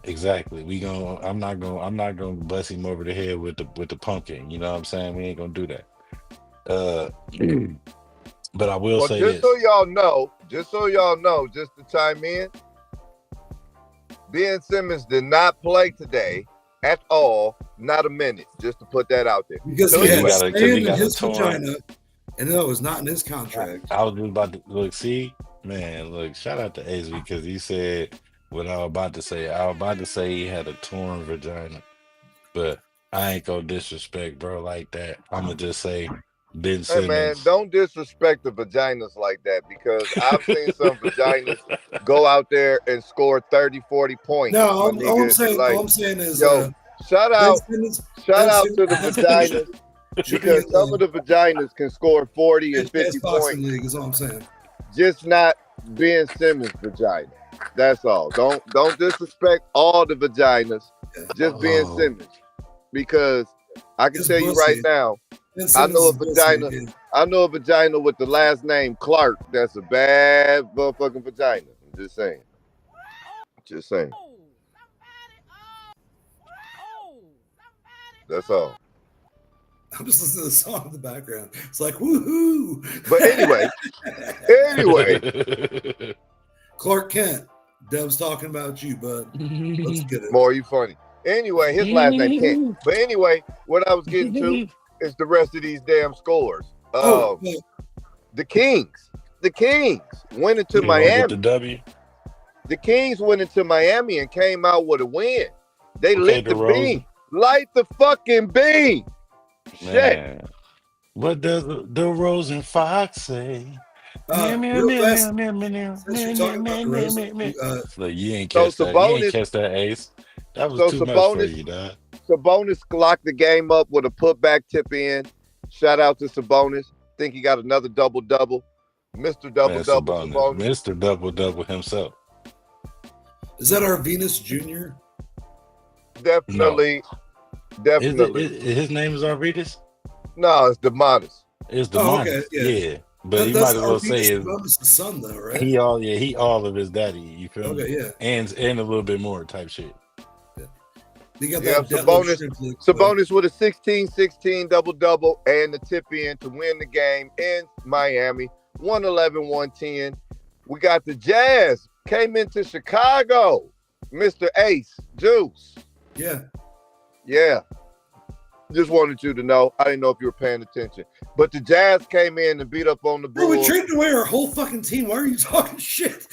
Exactly. I'm not gonna bust him over the head with the pumpkin. You know what I'm saying? We ain't gonna do that. But I will Well, say just this. so y'all know, just to chime in, Ben Simmons did not play today at all, not a minute, just to put that out there. Because So he had anyway, because sand he in got a his torn. vagina, and that was not in his contract. I was just about to look. See, man, look. Shout out to Ace because he said what I was about to say. I was about to say he had a torn vagina, but I ain't gonna disrespect bro like that. I'm gonna just say Ben hey man, Simmons. don't disrespect the vaginas like that, because I've seen some vaginas go out there and score 30, 40 points. No, My all I'm nigga, saying, like, all I'm saying is, yo, shout Ben out Simmons, to the Ben Simmons vaginas, should be in because some of the vaginas can score 40 and bitch ass 50 boxing points, league. Is all I'm saying. just not Ben Simmons' vagina. That's all. Don't disrespect all the vaginas, just Ben Oh, Simmons, because I can His tell you right pussy. now, Ben I Simmons know a is pussy. vagina. Yeah. I know a vagina with the last name Clark. That's a bad motherfucking vagina. I'm just saying. Just saying. That's all. I'm just listening to the song in the background. It's like woohoo. But anyway, Clark Kent. Deb's talking about you, bud. Let's get it. more you funny. Anyway, his last name Kent. But anyway, what I was getting to is the rest of these damn scores. Oh, yeah. The Kings went into you gonna get the Miami. W? The Kings went into Miami and came out with a win. They Okay, lit the DeRozan. beam. Light the fucking beam. Shit. Man, what does the DeRozan Fox say? Real fast, since you're talking about DeRozan, Look, you ain't So catch that. You ain't Sabonis, catch that, Ace. That was so too much for Sabonis, you, dog. Sabonis clocked the game up with a putback tip in. Shout out to Sabonis. Think he got another double-double. Mr. Man, Double-double Sabonis, Sabonis. Mr. Double Double himself. is that our Venus Jr.? Definitely. His name is Arvidas? No, it's Demonis. It's Oh, Demonis. okay, yeah. Yeah. But you That's might as well say Arvidas the son, though, right? he all of his daddy, you feel me? Okay, yeah. And a little bit more type shit. You got Yeah, that Deadlift shrimp flick, but- Sabonis with a 16-16 double-double and the tip in to win the game in Miami. 111-110. We got the Jazz. Came into Chicago. Mr. Ace. Juice. Yeah. Yeah. Just wanted you to know. I didn't know if you were paying attention. But the Jazz came in and beat up on the Bro, we Bulls. traded away our whole fucking team. Why are you talking shit?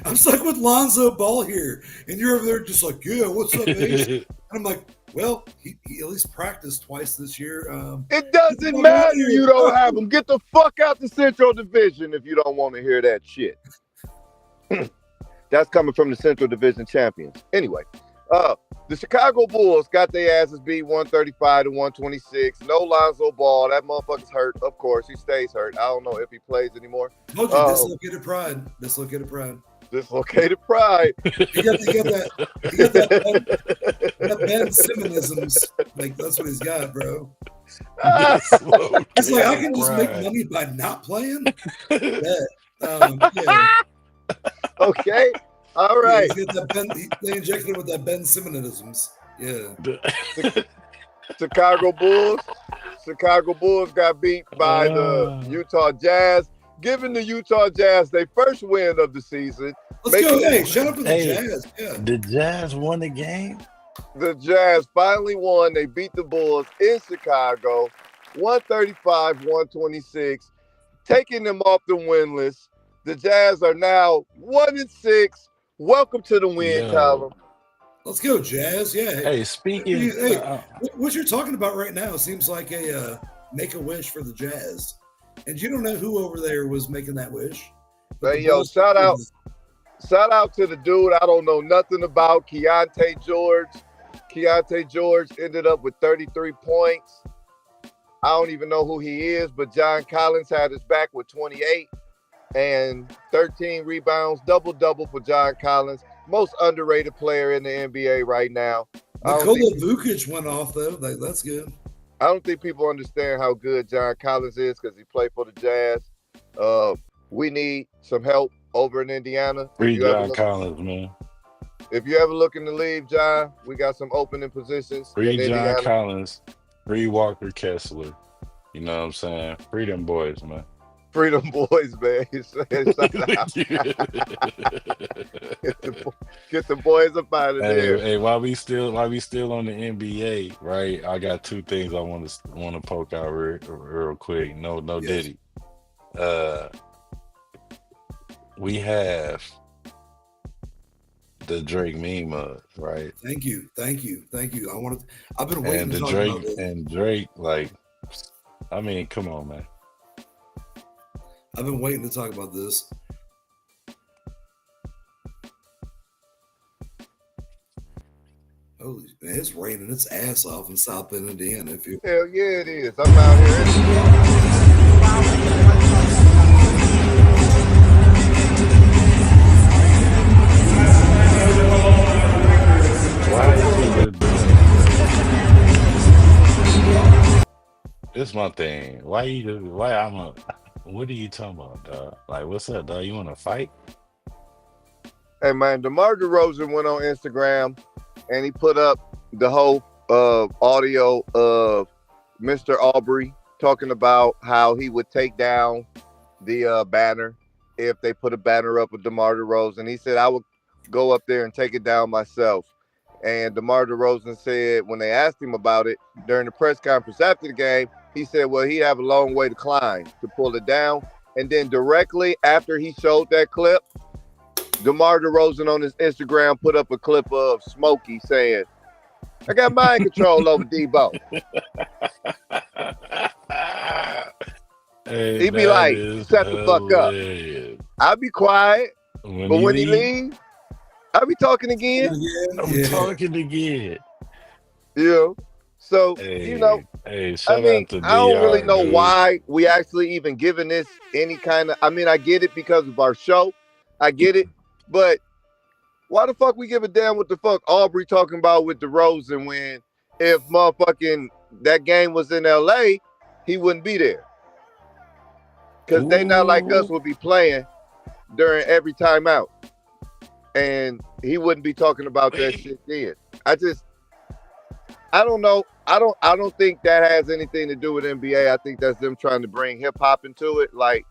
I'm stuck with Lonzo Ball here. And you're over there just like, yeah, what's up, Ace? And I'm like, well, he at least practiced twice this year. It doesn't matter. You don't have them. Get the fuck out the Central Division if you don't want to hear that shit. That's coming from the Central Division champions. Anyway, the Chicago Bulls got their asses beat 135-126. No Lonzo Ball. That motherfucker's hurt. Of course, he stays hurt. I don't know if he plays anymore. Told you, dislocated pride. Dislocated pride. Dislocated pride. You got that Ben Simmonisms. Like, that's what he's got, bro. He's like, I can just make money by not playing. Yeah. Okay. All right. He's got that they injected him with that Ben Simmonisms. Yeah. Chicago Bulls Chicago Bulls got beat by the Utah Jazz, giving the Utah Jazz their first win of the season. Let's go. Hey, shout out to the Jazz. Yeah. The Jazz won the game? The Jazz finally won. They beat the Bulls in Chicago, 135-126, taking them off the win list. The Jazz are now 1-6. Welcome to the win column. Let's go, Jazz. Yeah. Hey, speaking. What you're talking about right now seems like a make-a-wish for the Jazz. And you don't know who over there was making that wish. Hey, yo, shout out to the dude I don't know nothing about, Keontae George. Keontae George ended up with 33 points. I don't even know who he is, but John Collins had his back with 28 and 13 rebounds, double-double for John Collins. Most underrated player in the NBA right now. Nikola Vukic went off, though. That's good. I don't think people understand how good John Collins is because he played for the Jazz. We need some help over in Indiana. Free John Collins, man. If you ever looking to leave, John, we got some opening positions. Free John Collins. Free Walker Kessler. You know what I'm saying? Free them boys, man. Freedom boys, man. Get the boys up out of there. Hey, while we still on the NBA, right? I got two things I want to poke out real quick. No Diddy. We have the Drake meme mug, right? Thank you. I've been waiting to talk about this. And Drake, like, I mean, come on, man. I've been waiting to talk about this. Holy man, it's raining its ass off in South Bend, Indiana. Hell yeah, it is. I'm out here. This is my thing. What are you talking about, dog? Like, what's up, dog? You want to fight? Hey, man, DeMar DeRozan went on Instagram and he put up the whole audio of Mr. Aubrey talking about how he would take down the banner if they put a banner up with DeMar DeRozan. He said, I would go up there and take it down myself. And DeMar DeRozan said when they asked him about it during the press conference after the game, he said, well, he'd have a long way to climb to pull it down. And then directly after he showed that clip, DeMar DeRozan on his Instagram put up a clip of Smokey saying, I got mind control over Debo. Hey, he'd be like, shut the fuck up. I'll be quiet. But when he leave, I'll be talking again. I'm talking again. Yeah. So, shout out to I don't really know why we actually even giving this any kind of, I mean, I get it because of our show. I get it. But why the fuck we give a damn what the fuck Aubrey talking about with DeRozan when if motherfucking that game was in LA, he wouldn't be there. Because they not like us would be playing during every timeout. And he wouldn't be talking about that shit then. I don't know. I don't think that has anything to do with NBA. I think that's them trying to bring hip hop into it. Like,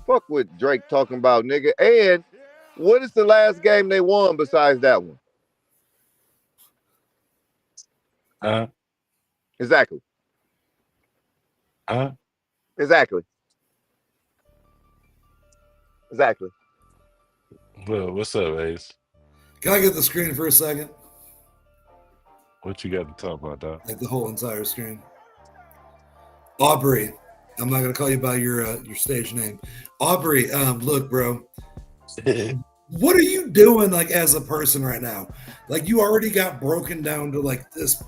fuck what Drake talking about, nigga. And what is the last game they won besides that one? Exactly. Exactly. Well, what's up, Ace? Can I get the screen for a second? What you got to talk about, dog? Like the whole entire screen. Aubrey, I'm not gonna call you by your stage name. Aubrey, look, bro. What are you doing, like, as a person right now? Like, you already got broken down to like this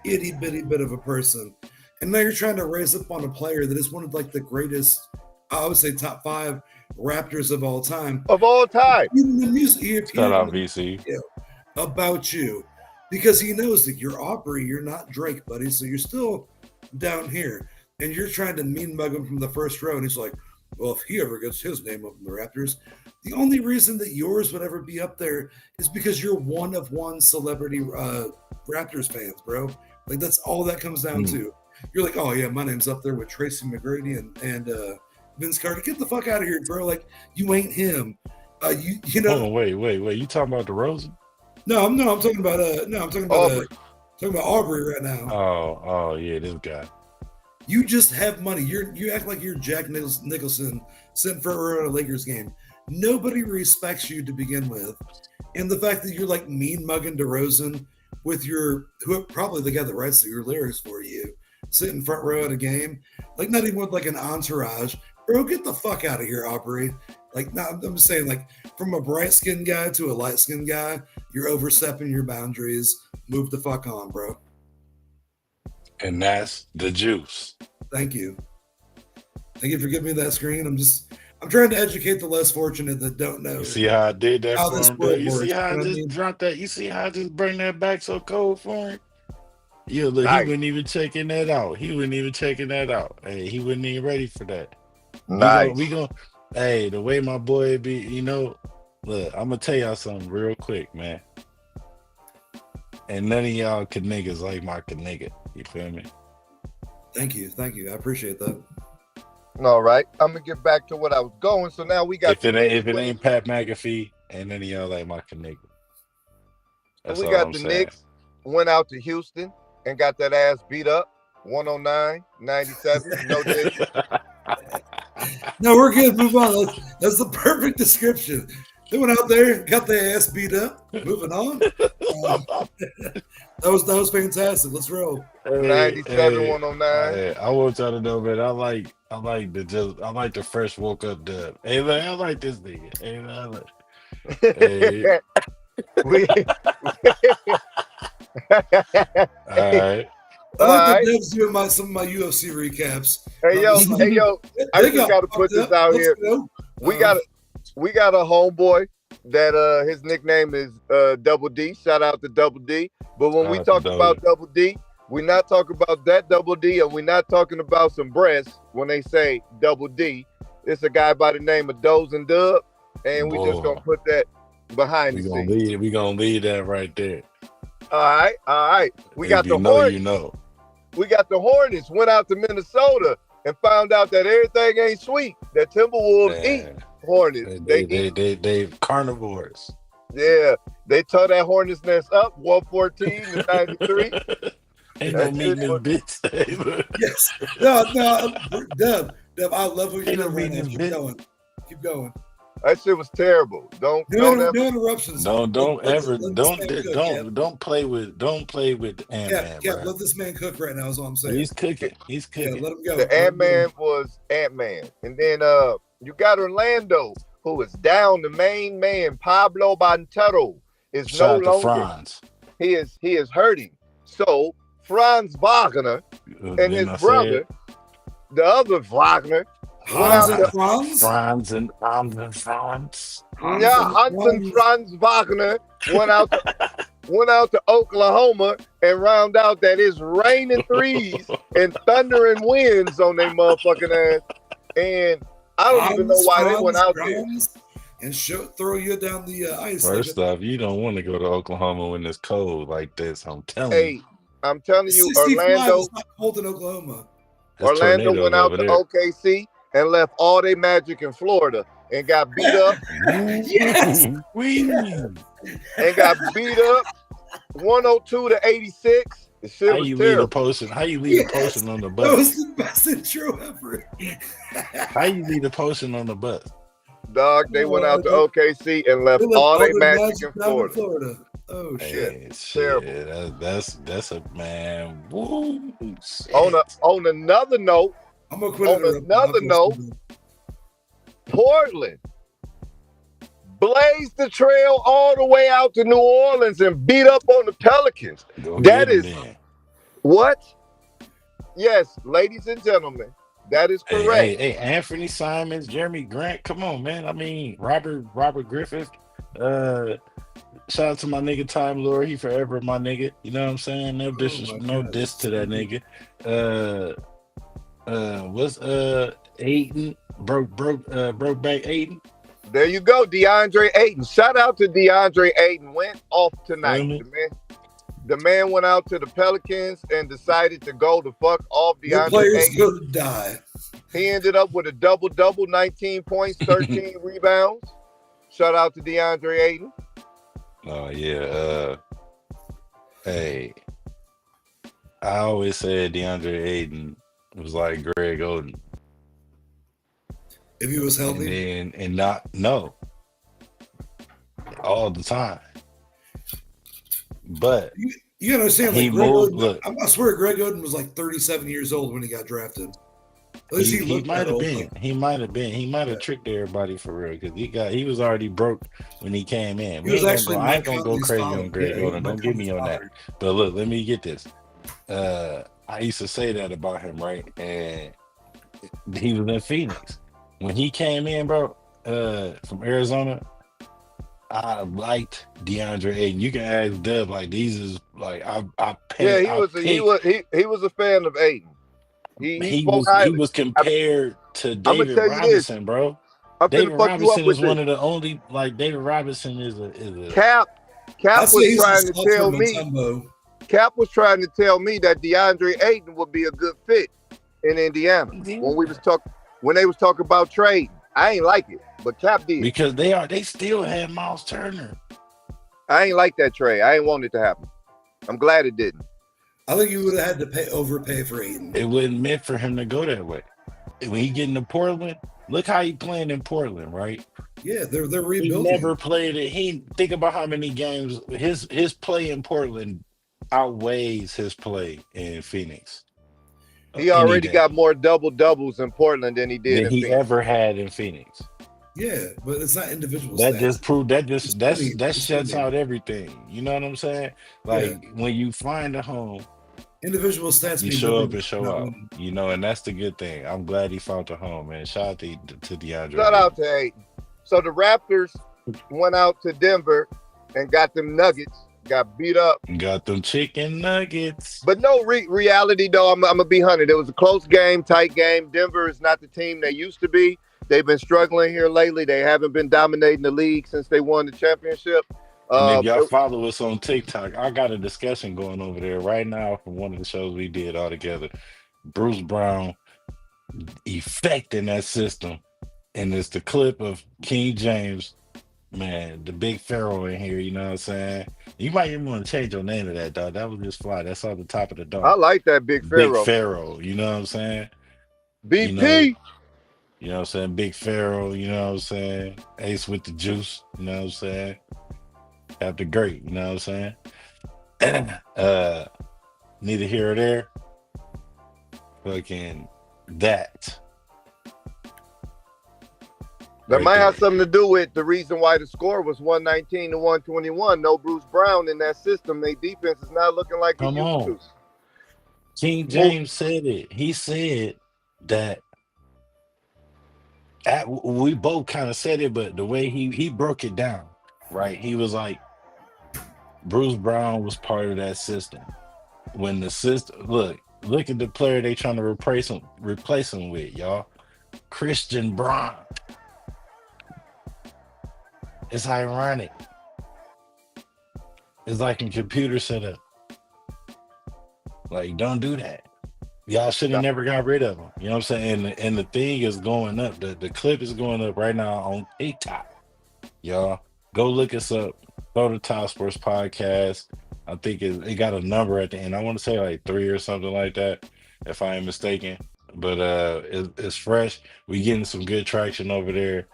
itty bitty bit of a person, and now you're trying to raise up on a player that is one of like the greatest, I would say, top 5 Raptors of all time. Of all time. Even the music. Shout out VC. About you. Because he knows that you're Aubrey, you're not Drake, buddy. So you're still down here. And you're trying to mean mug him from the first row. And he's like, well, if he ever gets his name up in the Raptors, the only reason that yours would ever be up there is because you're one of one celebrity Raptors fans, bro. Like, that's all that comes down to. you're like, oh yeah, my name's up there with Tracy McGrady and Vince Carter. Get the fuck out of here, bro. Like you ain't him. You know. Hold on, wait. You talking about DeRozan? No, I'm talking about talking about Aubrey right now. Oh yeah, this guy. You just have money. You act like you're Jack Nicholson sitting front row at a Lakers game. Nobody respects you to begin with, and the fact that you're like mean mugging DeRozan with who probably the guy that writes your lyrics for you, sitting front row at a game, like not even with like an entourage, bro. Get the fuck out of here, Aubrey. Like, I'm just saying, like from a bright skinned guy to a light skinned guy, you're overstepping your boundaries. Move the fuck on, bro. And that's the juice. Thank you. Thank you for giving me that screen. I'm trying to educate the less fortunate that don't know. You see how I did that for him, bro? You works, see how I just dropped that? You see how I just bring that back so cold for him? Yeah, look, Nice. He wasn't even checking that out. Hey, he wasn't even ready for that. Nice. We gonna hey, the way my boy be, look, I'm gonna tell y'all something real quick, man. And none of y'all can niggas like my nigga. You feel me? Thank you. I appreciate that. All right, I'm gonna get back to what I was going. So now we got If it ain't Pat McAfee, and none of y'all like my nigga. That's we all got I'm the saying. Knicks went out to Houston and got that ass beat up 109-97. No Jason. No, we're good. Move on. That's the perfect description. They went out there, got their ass beat up. Moving on. That was fantastic. Let's roll. 97-109. I want y'all to know, man. I like the fresh woke up dub. Hey, man, I like this nigga. Hey, man, all right. I like the devs doing some of my UFC recaps. Hey yo, I just gotta put this out here. We got a homeboy that his nickname is Double D. Shout out to Double D. But when we talk about Double D, we're not talking about that Double D, and we're not talking about some breasts when they say Double D. It's a guy by the name of Doze and Dub, and we just gonna put that behind the scenes. We gonna leave that right there. All right. We got the Hornets. We got the Hornets. Went out to Minnesota and found out that everything ain't sweet. That Timberwolves eat Hornets. They carnivores. Yeah, they tore that Hornets nest up 114-93. Ain't no meat in this bitch. Yes. No, Dub, I love what you're doing right now. Keep going. That shit was terrible. No interruptions. Don't play with Ant-Man. Yeah, let this man cook right now is all I'm saying. He's cooking. Yeah, let him go. The Ant-Man was Ant-Man. And then you got Orlando, who is down. The main man, Pablo Montero, is Shout no longer. Franz. He is hurting. So Franz Wagner and his brother, the other Wagner, Franz. Yeah, Franz Wagner went out to Oklahoma and round out that it's raining threes and thundering winds on their motherfucking ass. And I don't even know why they went out there. And throw you down the ice. First off, you don't want to go to Oklahoma when it's cold like this. I'm telling you. I'm telling you, Orlando. It's not cold in Oklahoma. Orlando went out to OKC and left all their magic in Florida and got beat up. Yes. And got beat up 102-86. The shit was terrible. How you leave a potion on the bus? That was the best intro ever. How you leave a potion on the bus? Dog, they went out to OKC and left all their magic in Florida. Oh shit! Terrible. That's a man. Woo, on another note, I'm gonna quit. On another note, Portland blazed the trail all the way out to New Orleans and beat up on the Pelicans. That is what? Yes, ladies and gentlemen, that is correct. Hey, Anthony Simons, Jeremy Grant, come on, man. I mean, Robert Griffith. Shout out to my nigga Time Lord. He forever my nigga. You know what I'm saying? No diss to that nigga. What's Ayton? Broke back Ayton. There you go, DeAndre Ayton. Shout out to DeAndre Ayton. Went off tonight, man. The man went out to the Pelicans and decided to go the fuck off Your DeAndre players Ayton. go to die. He ended up with a double-double, 19 points, 13 rebounds. Shout out to DeAndre Ayton. Oh yeah. Hey, I always said DeAndre Ayton was like Greg Oden, If he was and healthy, then and not no all the time. But you gotta understand, he like Greg moved. Oden, Look, I swear Greg Oden was like 37 years old when he got drafted. At least he he looked might that have old. been. Like, He might have been. He might have tricked everybody for real because he was already broke when he came in. he We was ain't gonna actually go. I Mike ain't gonna go Conley's crazy father. on Greg Yeah, he was Oden. Mike Don't get me Conley's on that. father. But look, let me get this. I used to say that about him, right? And he was in Phoenix when he came in, bro. From Arizona, I liked DeAndre Ayton. You can ask Dub like these is like Yeah, I picked. he was a fan of Ayton. He spoke He highly. was compared to I'm gonna David tell you this. Robinson, bro. I'm David finna fuck you up Robinson with is this. one of the only like David Robinson is a Cap I'd say was he's trying a to sub tell for me. Mutombo. Cap was trying to tell me that DeAndre Ayton would be a good fit in Indiana when they was talking about trade. I ain't like it, but Cap did. because they still had Miles Turner. I ain't like that trade. I ain't want it to happen. I'm glad it didn't. I think you would have had to overpay for Ayton. It wasn't meant for him to go that way. When he get into Portland, look how he playing in Portland, right? Yeah, they're He rebuilding. never played it. He think about how many games his play in Portland outweighs his play in Phoenix. He Any already day got more double-doubles in Portland than he did than in he Phoenix. ever had in Phoenix. Yeah, but it's not individual That stats. just proved that It's winning. that It's shuts winning. out everything. You know what I'm saying? Like when you find a home, Individual stats you mean show nothing up if and you're show not out. winning. You know, and that's the good thing. I'm glad he found a home, man. Shout out to DeAndre. Shout out to Ayton. So the Raptors went out to Denver and got them Nuggets. Got beat up. Got them chicken nuggets. But no reality, though. I'm gonna be 100. It was a close game, tight game. Denver is not the team they used to be. They've been struggling here lately. They haven't been dominating the league since they won the championship. And if y'all follow us on TikTok, I got a discussion going over there right now from one of the shows we did all together. Bruce Brown effecting that system. And it's the clip of King James, man, the big pharaoh in here, you know what I'm saying? You might even want to change your name to that, dog. That was just fly. That's on the top of the dome. I like that Big Pharaoh. Big Pharaoh, you know what I'm saying? BP. You know what I'm saying? Big Pharaoh, you know what I'm saying? Ace with the juice, you know what I'm saying? After great, you know what I'm saying? Neither here or there. Fucking that. That Right might there. have something to do with the reason why the score was 119 to 121. No Bruce Brown in that system. Their defense is not looking like it Come used on. to. King James said it. He said that we both kind of said it, but the way he broke it down, right? He was like, Bruce Brown was part of that system. When the system, look at the player they trying to replace him with, y'all. Christian Braun. It's ironic. It's like a computer setup. Like, don't do that. Y'all should have never got rid of him. You know what I'm saying? And the thing is going up. The clip is going up right now on TikTok. Y'all go look us up. Go to Top Sports Podcast. I think it got a number at the end. I want to say like 3 or something like that, if I ain't mistaken. But it's fresh. We getting some good traction over there.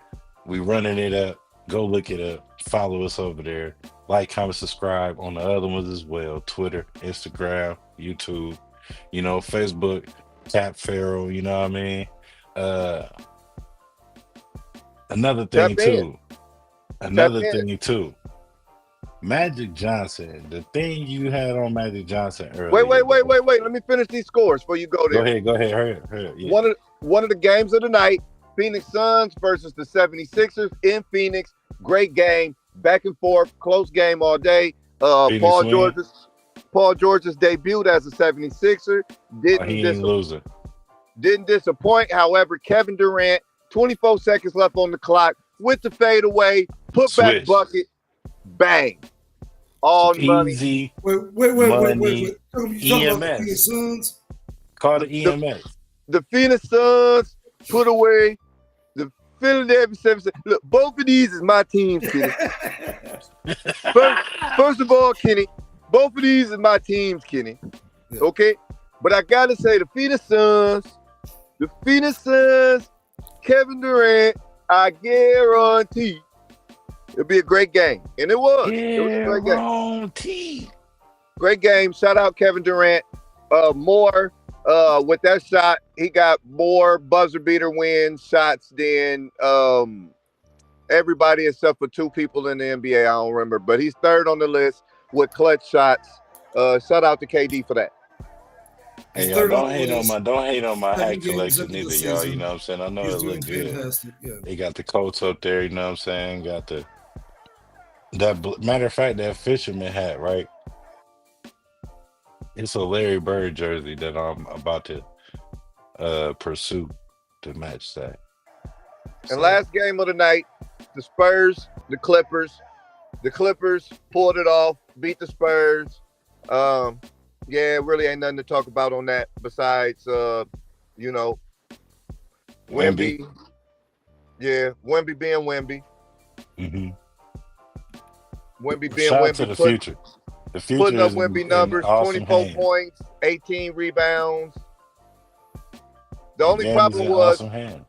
We running it up. Go look it up. Follow us over there. Like, comment, subscribe on the other ones as well. Twitter, Instagram, YouTube, you know, Facebook, Cap Pharaoh, you know what I mean? Another thing too. Magic Johnson, the thing you had on Magic Johnson earlier. Wait. Let me finish these scores before you go there. Go ahead. Hurry up. Yeah. One of the games of the night, Phoenix Suns versus the 76ers in Phoenix. Great game, back and forth, close game all day. Paul George's debuted as a 76er. Didn't disappoint. However, Kevin Durant, 24 seconds left on the clock with the fadeaway, put back bucket, bang. all money. Easy Wait. money. You talking about the EMS. Phoenix Suns? Call The, the the, EMS. the Phoenix Suns put away the Philadelphia 76ers. Look, both of these is my teams, Kenny. First of all, Kenny, both of these is my teams, Kenny. Yeah. Okay? But I gotta say, the Phoenix Suns, Kevin Durant, I guarantee it'll be a great game. And it was. It was a great game. Guarantee. Great game. Shout out Kevin Durant. More with that shot, he got more buzzer beater win shots than everybody except for two people in the NBA. I don't remember, but he's third on the list with clutch shots. Shout out to KD for that. Hey, He's y'all third on don't the hate on list. my 7 hat games collection into the either, y'all. You season. know what I'm saying? I know He's it doing look good. fantastic. Yeah. They got the coats up there, you know what I'm saying? Got the matter of fact, that fisherman hat, right? It's a Larry Bird jersey that I'm about to pursue to match that. And So last game of the night, the Spurs, the Clippers. The Clippers pulled it off, beat the Spurs. Yeah, really ain't nothing to talk about on that besides, you know, Wemby. Wemby. Yeah, Wemby being Wemby. hmm Wemby being Shout out to Wemby. the future. The future Putting up is Wemby in numbers, awesome 24 hands. points, 18 rebounds. The The only game is problem in was awesome hands.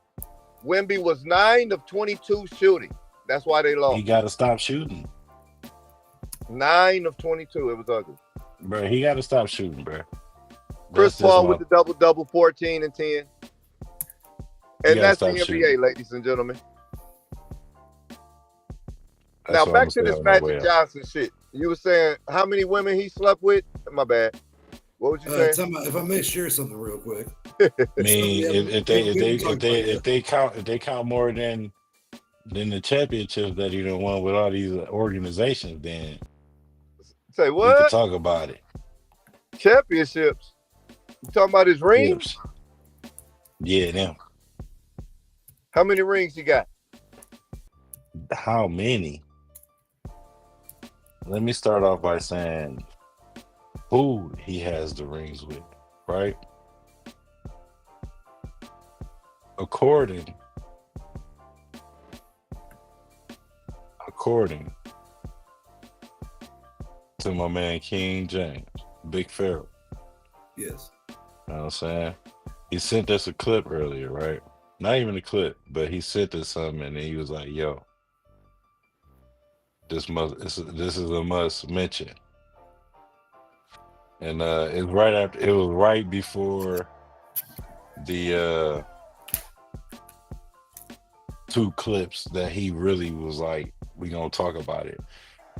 Wemby was 9 of 22 shooting. That's why they He lost. got to stop shooting, 9 of 22. It was ugly. bro. He got to stop shooting, bro. Chris That's just Paul my. with the double-double, 14 and 10. He And got to that's the stop NBA, shooting. ladies and gentlemen. That's Now what I'm back gonna to say this on the way Magic out. Johnson shit. You were saying how many women he slept with? My bad. What was you saying? Tell me if I may share something real quick. I Something mean, we if haven't talked about yet. if they count more than the championships that he done won with all these organizations, then Say we could what? talk about it. Championships. You talking about his rings? Chips. Yeah, them. How many rings he got? How many? Let me start off by saying who he has the rings with, right? According to my man King James, Big Pharaoh. Yes. You know what I'm saying? He sent us a clip earlier, right? Not even a clip, but he sent us something and he was like, yo, this is a must mention. And it was right before the two clips that he really was like, we gonna talk about it.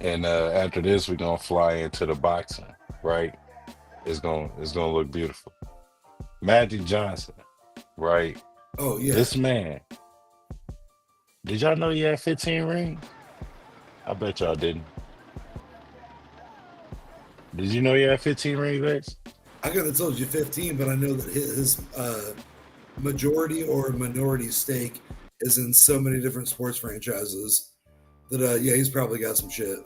And after this, we're gonna fly into the boxing, right? It's gonna look beautiful. Magic Johnson, right? Oh yeah. This man. Did y'all know he had 15 rings? I bet y'all didn't. Did you know he had 15 rings, Lex? I could have told you 15, but I know that his majority or minority stake is in so many different sports franchises that yeah, he's probably got some shit.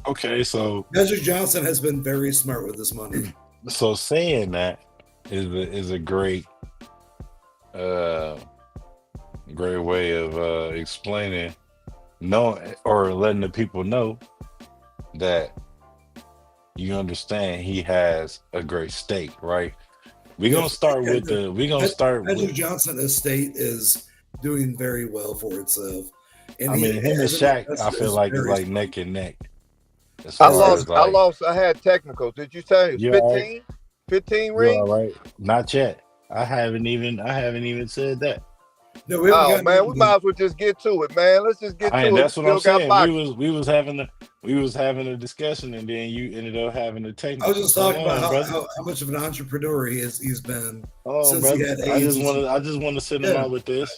Okay, so Magic Johnson has been very smart with this money. so saying that is a great great way of explaining or letting the people know that you understand he has a great stake, right? We're gonna start with Magic Johnson estate is doing very well for itself. And I mean, him and as an Shaq, investor, I feel is like it's very like smart. neck and neck. As I far as lost. I had technicals. Did you say it you was all 15? 15 you rings? all right? Not yet. I haven't even said that. No, we haven't Oh gotten man, into we might as well just get to it, man. Let's just get to it. That's what I'm Still got saying. boxing. We was having a discussion, and then you ended up having a I technical. was just talking about brother. how much of an entrepreneur he's been Oh, since he brother. had I AIDS. just want to send him out with this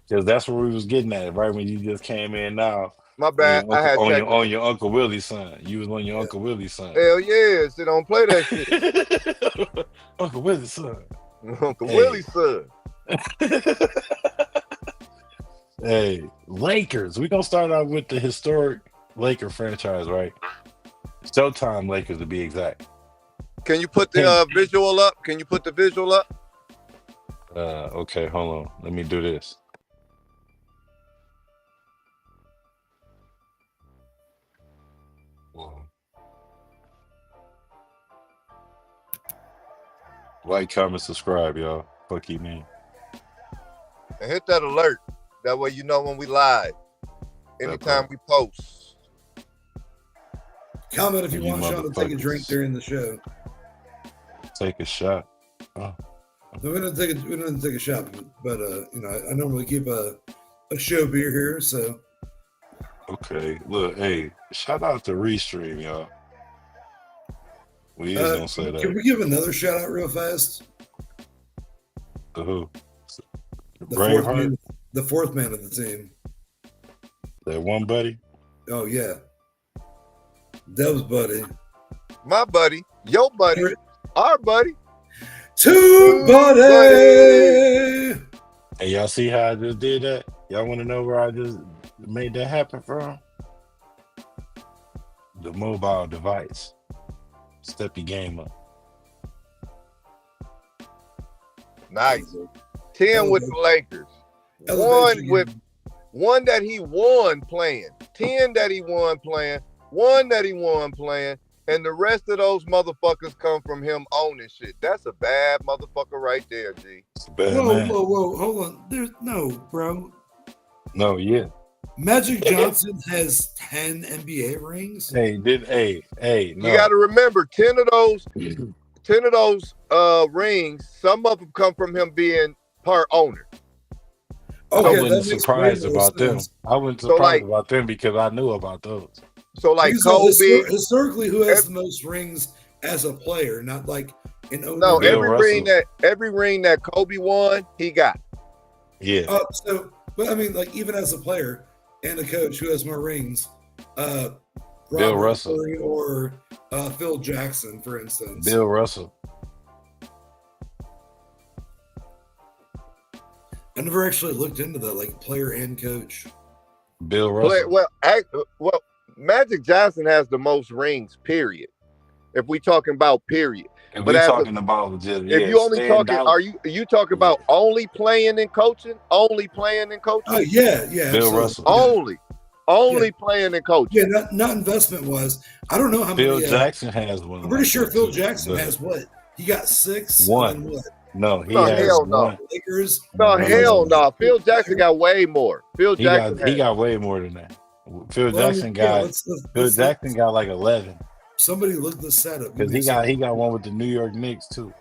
because that's where we was getting at, right? When you just came in now My bad. I had technicals. on your Uncle Willie's son. You was on your Uncle Willie's son. Hell yeah, so don't play that shit. Uncle Willie's son. Uncle Hey. Willie's son. Hey, Lakers. We're gonna start out with the historic Laker franchise, right? Showtime Lakers to be exact. Can you put the visual up? Can you put the visual up? Okay, hold on. Let me do this. Like, comment, subscribe, y'all. Fuck you, man. And hit that alert. That way you know when we live. Anytime we post. Comment if you You want Sean to take a drink motherfuckers. during the show. Take a shot. Oh. No, we don't take a shot, but you know, I normally keep a show beer here, so Okay, look, hey, shout out to Restream, y'all. We is gonna say can that. we give another shout out real fast? To who? The fourth Braveheart? man, the fourth man of the team. That one buddy? Oh yeah, Dub's buddy. My buddy, your buddy, our buddy. Two buddy. Hey, y'all see how I just did that? Y'all want to know where I just made that happen from? The mobile device. Step your game up. Nice. 10 with the Lakers. One that he won playing. 10 that he won playing. 1 that he won playing. And the rest of those motherfuckers come from him owning shit. That's a bad motherfucker right there, G. It's a bad Whoa, man. whoa, hold on. There's no, bro. No, yeah. Magic Johnson has 10 NBA rings. Hey, no. You got to remember, 10 of those rings, some of them come from him being part owner. Okay, I wasn't surprised about them. I wasn't surprised about them because I knew about those. So like Kobe, historically, who has the most rings as a player? Not like an owner. No, every ring that Kobe won, he got. Yeah. But I mean, like even as a player and a coach, who has more rings? Bill Russell or Phil Jackson, for instance. Bill Russell. I never actually looked into that, like player and coach. Bill Russell. Well, Magic Johnson has the most rings, period. If we talking about period. If we're talking about just, if you only talking, are you talking about only playing and coaching? Only playing and coaching? Oh yeah. Bill Russell. Only playing and coaching. Yeah, not investment wise. I don't know how many. Phil Jackson has one. I'm pretty sure Phil Jackson has what? He got 6. One. What? No, he has hell one. Lakers. No, hell no. Phil Jackson got way more. Phil Jackson he got way more than that. Phil Jackson got like 11. Somebody look this set up because he got one with the New York Knicks too.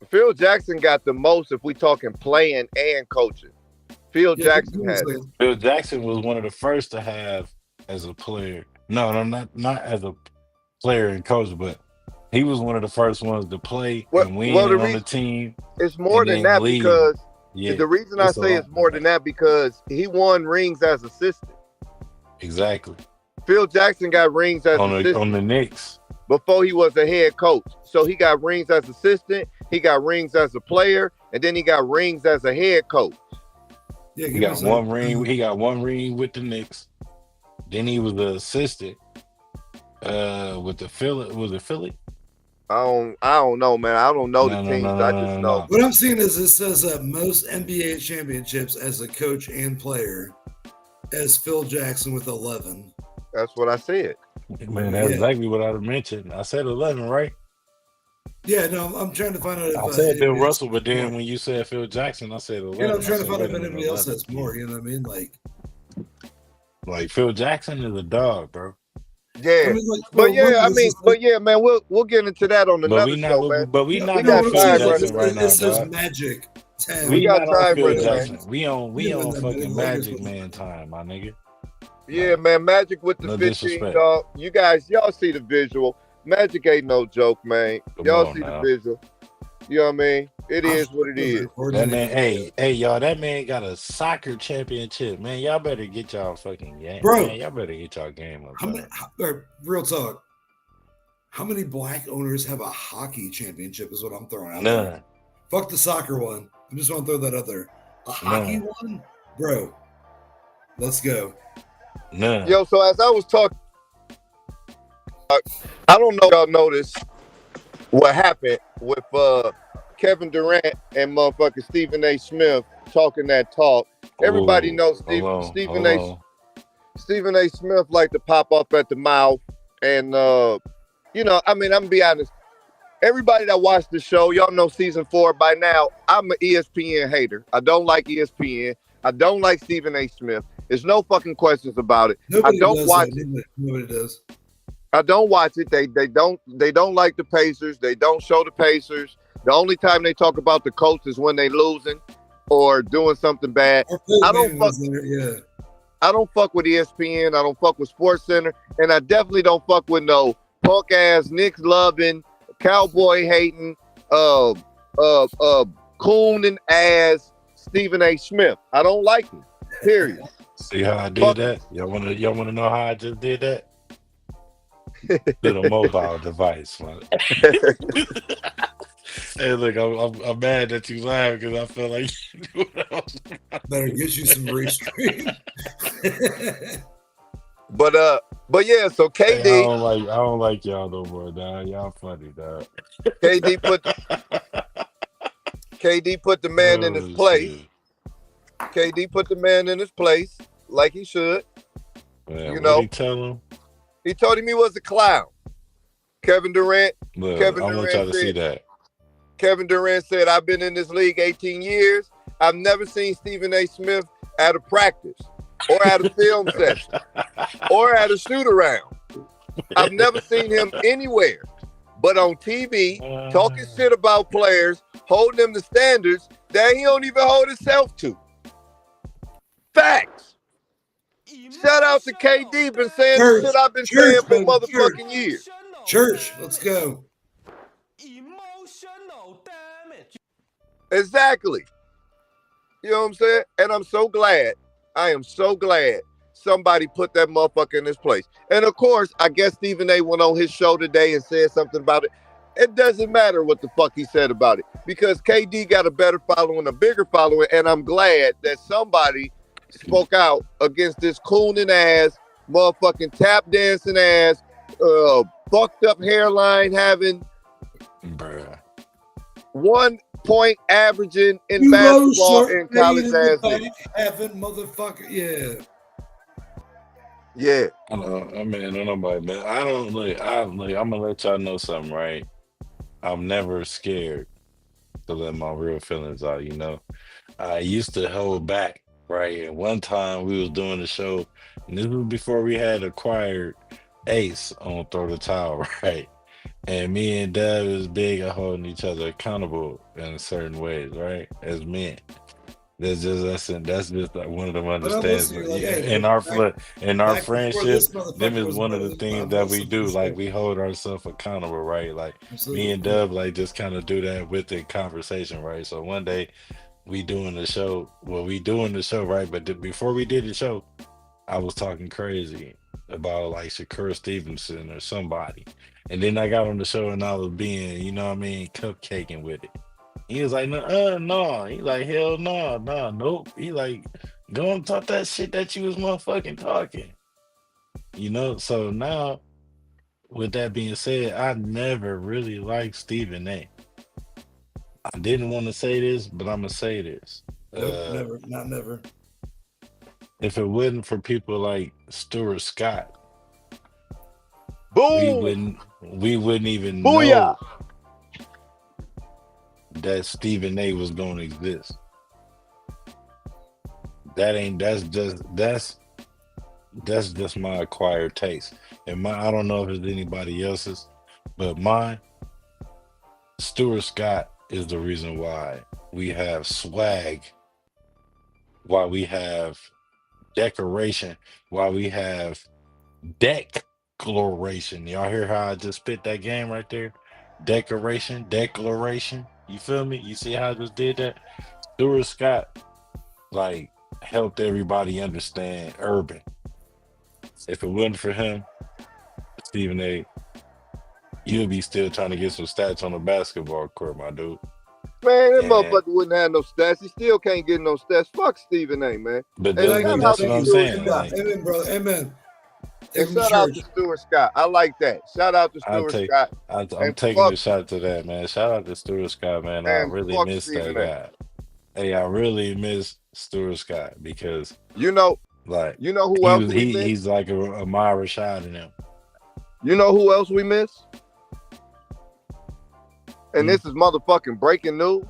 Phil Jackson got the most if we talking playing and coaching. Phil Jackson had it. Phil Jackson was one of the first to have as a player. No, not as a player and coach, but he was one of the first ones to play and win on the team. It's more than that because the reason I say it's more than that because he won rings as assistant. Exactly. Phil Jackson got rings as assistant on the Knicks before he was a head coach. So he got rings as assistant, he got rings as a player, and then he got rings as a head coach. Yeah, he got one ring. He got one ring with the Knicks. Then he was the assistant with the Philly. Was it Philly? I don't know, man. I don't know the teams. I just know. What I'm seeing is it says most NBA championships as a coach and player as Phil Jackson with 11. That's what I said. Man, that's exactly what I mentioned. I said 11, right? Yeah, no, I'm trying to find out if I said Bill Russell, but then when you said Phil Jackson, I said 11. Yeah, I'm trying to find out if anybody else has more. You know what I mean? Like Phil Jackson is a dog, bro. Yeah, I mean, but man, we'll get into that on another show, man. But we not got on time Phil Jackson right now, It says dog. Magic 10. We got time for Phil Jackson. We on fucking Magic Man time, my nigga. Yeah, man, Magic with the 15, dog. You guys, y'all see the visual. Magic ain't no joke, man. Y'all see the visual. You know what I mean? It is what it is. That man, hey, y'all, that man got a soccer championship, man. Y'all better get y'all fucking game. Bro, man, y'all better get y'all game up. Real talk. How many black owners have a hockey championship is what I'm throwing out None. there. Fuck the soccer one. I just want to throw that out there. A hockey one? Bro, let's go. None. Yo, so as I was talking, I don't know if y'all noticed what happened with Kevin Durant and motherfucking Stephen A. Smith talking that talk. Everybody Oh, knows Stephen A. Smith like to pop up at the mouth, and you know, I mean, I'm gonna be honest. Everybody that watched the show, y'all know season 4 by now. I'm an ESPN hater. I don't like ESPN. I don't like Stephen A. Smith. There's no fucking questions about it. Nobody I don't does watch that. it. Nobody does. I don't watch it. They don't like the Pacers. They don't show the Pacers. The only time they talk about the coach is when they losing or doing something bad. Our Pope I don't man fuck. was there, yeah. I don't fuck with ESPN. I don't fuck with Sports Center, and I definitely don't fuck with no punk ass Knicks loving, cowboy hating, cooning ass Stephen A. Smith. I don't like him. Period. See how I did Fuck that? Y'all wanna know how I just did that? With a mobile device, man. Hey, look, I'm mad that you laugh because I feel like you knew what I was Better get you some restream. But yeah. So Hey, KD, I don't like y'all no more, dog. Y'all funny, dog. KD put KD put the man in his Oh place. shit. KD put the man in his place like he should. Man, You what know, he tell him? he told him he was a clown. Kevin Durant. Look, Kevin I want Durant y'all to see said. that. Kevin Durant said, "I've been in this league 18 years. I've never seen Stephen A. Smith at a practice or at a film session or at a shoot around. I've never seen him anywhere but on TV talking shit about players, holding them to standards that he don't even hold himself to. Facts. Shout out to KD, been saying the shit I've been saying for baby, motherfucking years. Church, let's go. Emotional damage. Exactly. You know what I'm saying? And I'm so glad. I am so glad somebody put that motherfucker in his place. And of course, I guess Stephen A went on his show today and said something about it. It doesn't matter what the fuck he said about it because KD got a better following, a bigger following, and I'm glad that somebody spoke out against this cooning ass, motherfucking tap dancing ass, fucked up hairline having Bruh. 1 point averaging in You go basketball short in college in the ass back, nigga. having motherfucker, yeah. Yeah. I mean, nobody, man. I don't like. I'm gonna let y'all know something, right? I'm never scared to let my real feelings out. You know, I used to hold back, right? And one time we was doing the show, and this was before we had acquired Ace on Throw the Towel, right? And me and Dad was big at holding each other accountable in certain ways, right? As men. That's just like one of them But I'm listening, understands. you're like, Yeah, hey, in look, our back, in our back before friendship, this them motherfucker is was one of the brother, things I'm that we listening to do. the Like show. we hold ourselves accountable, right? Like me and Absolutely. Dub, like just kind of do that with the conversation, right? So one day we doing the show. Well, we doing the show, right? But before we did the show, I was talking crazy about like Shakur Stevenson or somebody. And then I got on the show and I was being, you know what I mean, cupcaking with it. He was like, no. He like, hell no, nope. He like, go and talk that shit that you was motherfucking talking. You know, so now with that being said, I never really liked Stephen A. I didn't want to say this, but I'm gonna say this. Nope, Uh, never, not never. if it wasn't for people like Stuart Scott, Boom. we wouldn't even Booyah. know that Stephen A was gonna exist. That's just my acquired taste. And I don't know if it's anybody else's, but mine, Stuart Scott is the reason why we have swag, why we have decoration, why we have declaration. Y'all hear how I just spit that game right there? Decoration, declaration. You feel me? You see how I just did that? Stuart Scott like helped everybody understand urban. If it wasn't for him, Stephen A, you'll be still trying to get some stats on the basketball court, my dude. Man, that And motherfucker wouldn't have no stats. He still can't get no stats. Fuck Stephen A, man. but And Thank you, shout that's out what to thank I'm you. Stuart saying. Amen, Scott. Like, amen, brother, amen. Take And him to shout out to church. Stuart Scott. I like that. Shout out to I Stuart take, Scott. I'm And taking fuck a shot to that, man. Shout out to Stuart Scott, man. I and really fuck miss that Stephen A. guy. Hey, I really miss Stuart Scott because, You know like, who else we miss? he's like a Myra Rashad in him. You know who else we miss? And Hmm. this is motherfucking breaking news.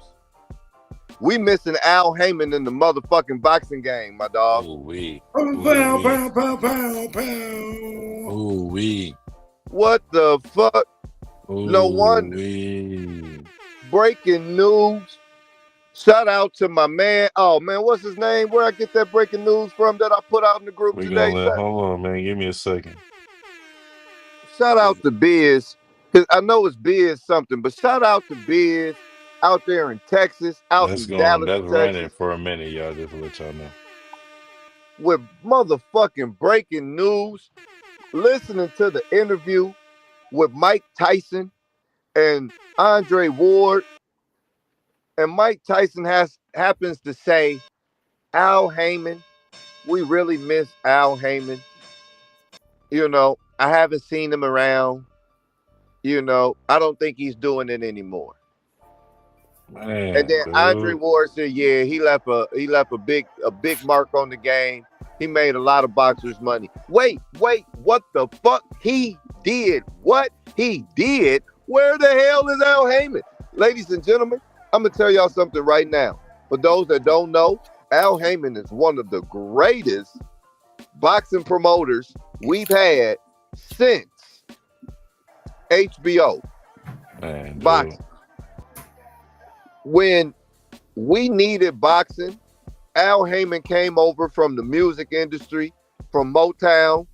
We missing Al Heyman in the motherfucking boxing game, my dog. Ooh wee, Pow, ooh pow, wee, pow, pow, pow, pow. ooh wee, What the fuck? No ooh wonder. wee. Breaking news. Shout out to my man. Oh man, what's his name? Where I get that breaking news from that I put out in the group We today, gonna let. sir? Hold on, man. Give me a second. Shout out to Biz. Cause I know it's Biz something, but shout out to Biz out there in Texas, out That's in going. Dallas, That's running Texas, for a minute, y'all. Just to let y'all know. with motherfucking breaking news. Listening to the interview with Mike Tyson and Andre Ward, and Mike Tyson happens to say, Al Heyman, we really miss Al Heyman. You know, I haven't seen him around. You know, I don't think he's doing it anymore. And Man, then Andre dude. Ward said, yeah, he left a big mark on the game. He made a lot of boxers money. Wait, what the fuck? He did what he did? Where the hell is Al Heyman? Ladies and gentlemen, I'm gonna tell y'all something right now. For those that don't know, Al Heyman is one of the greatest boxing promoters we've had since HBO Man, dude. boxing. When we needed boxing, Al Heyman came over from the music industry, from Motown,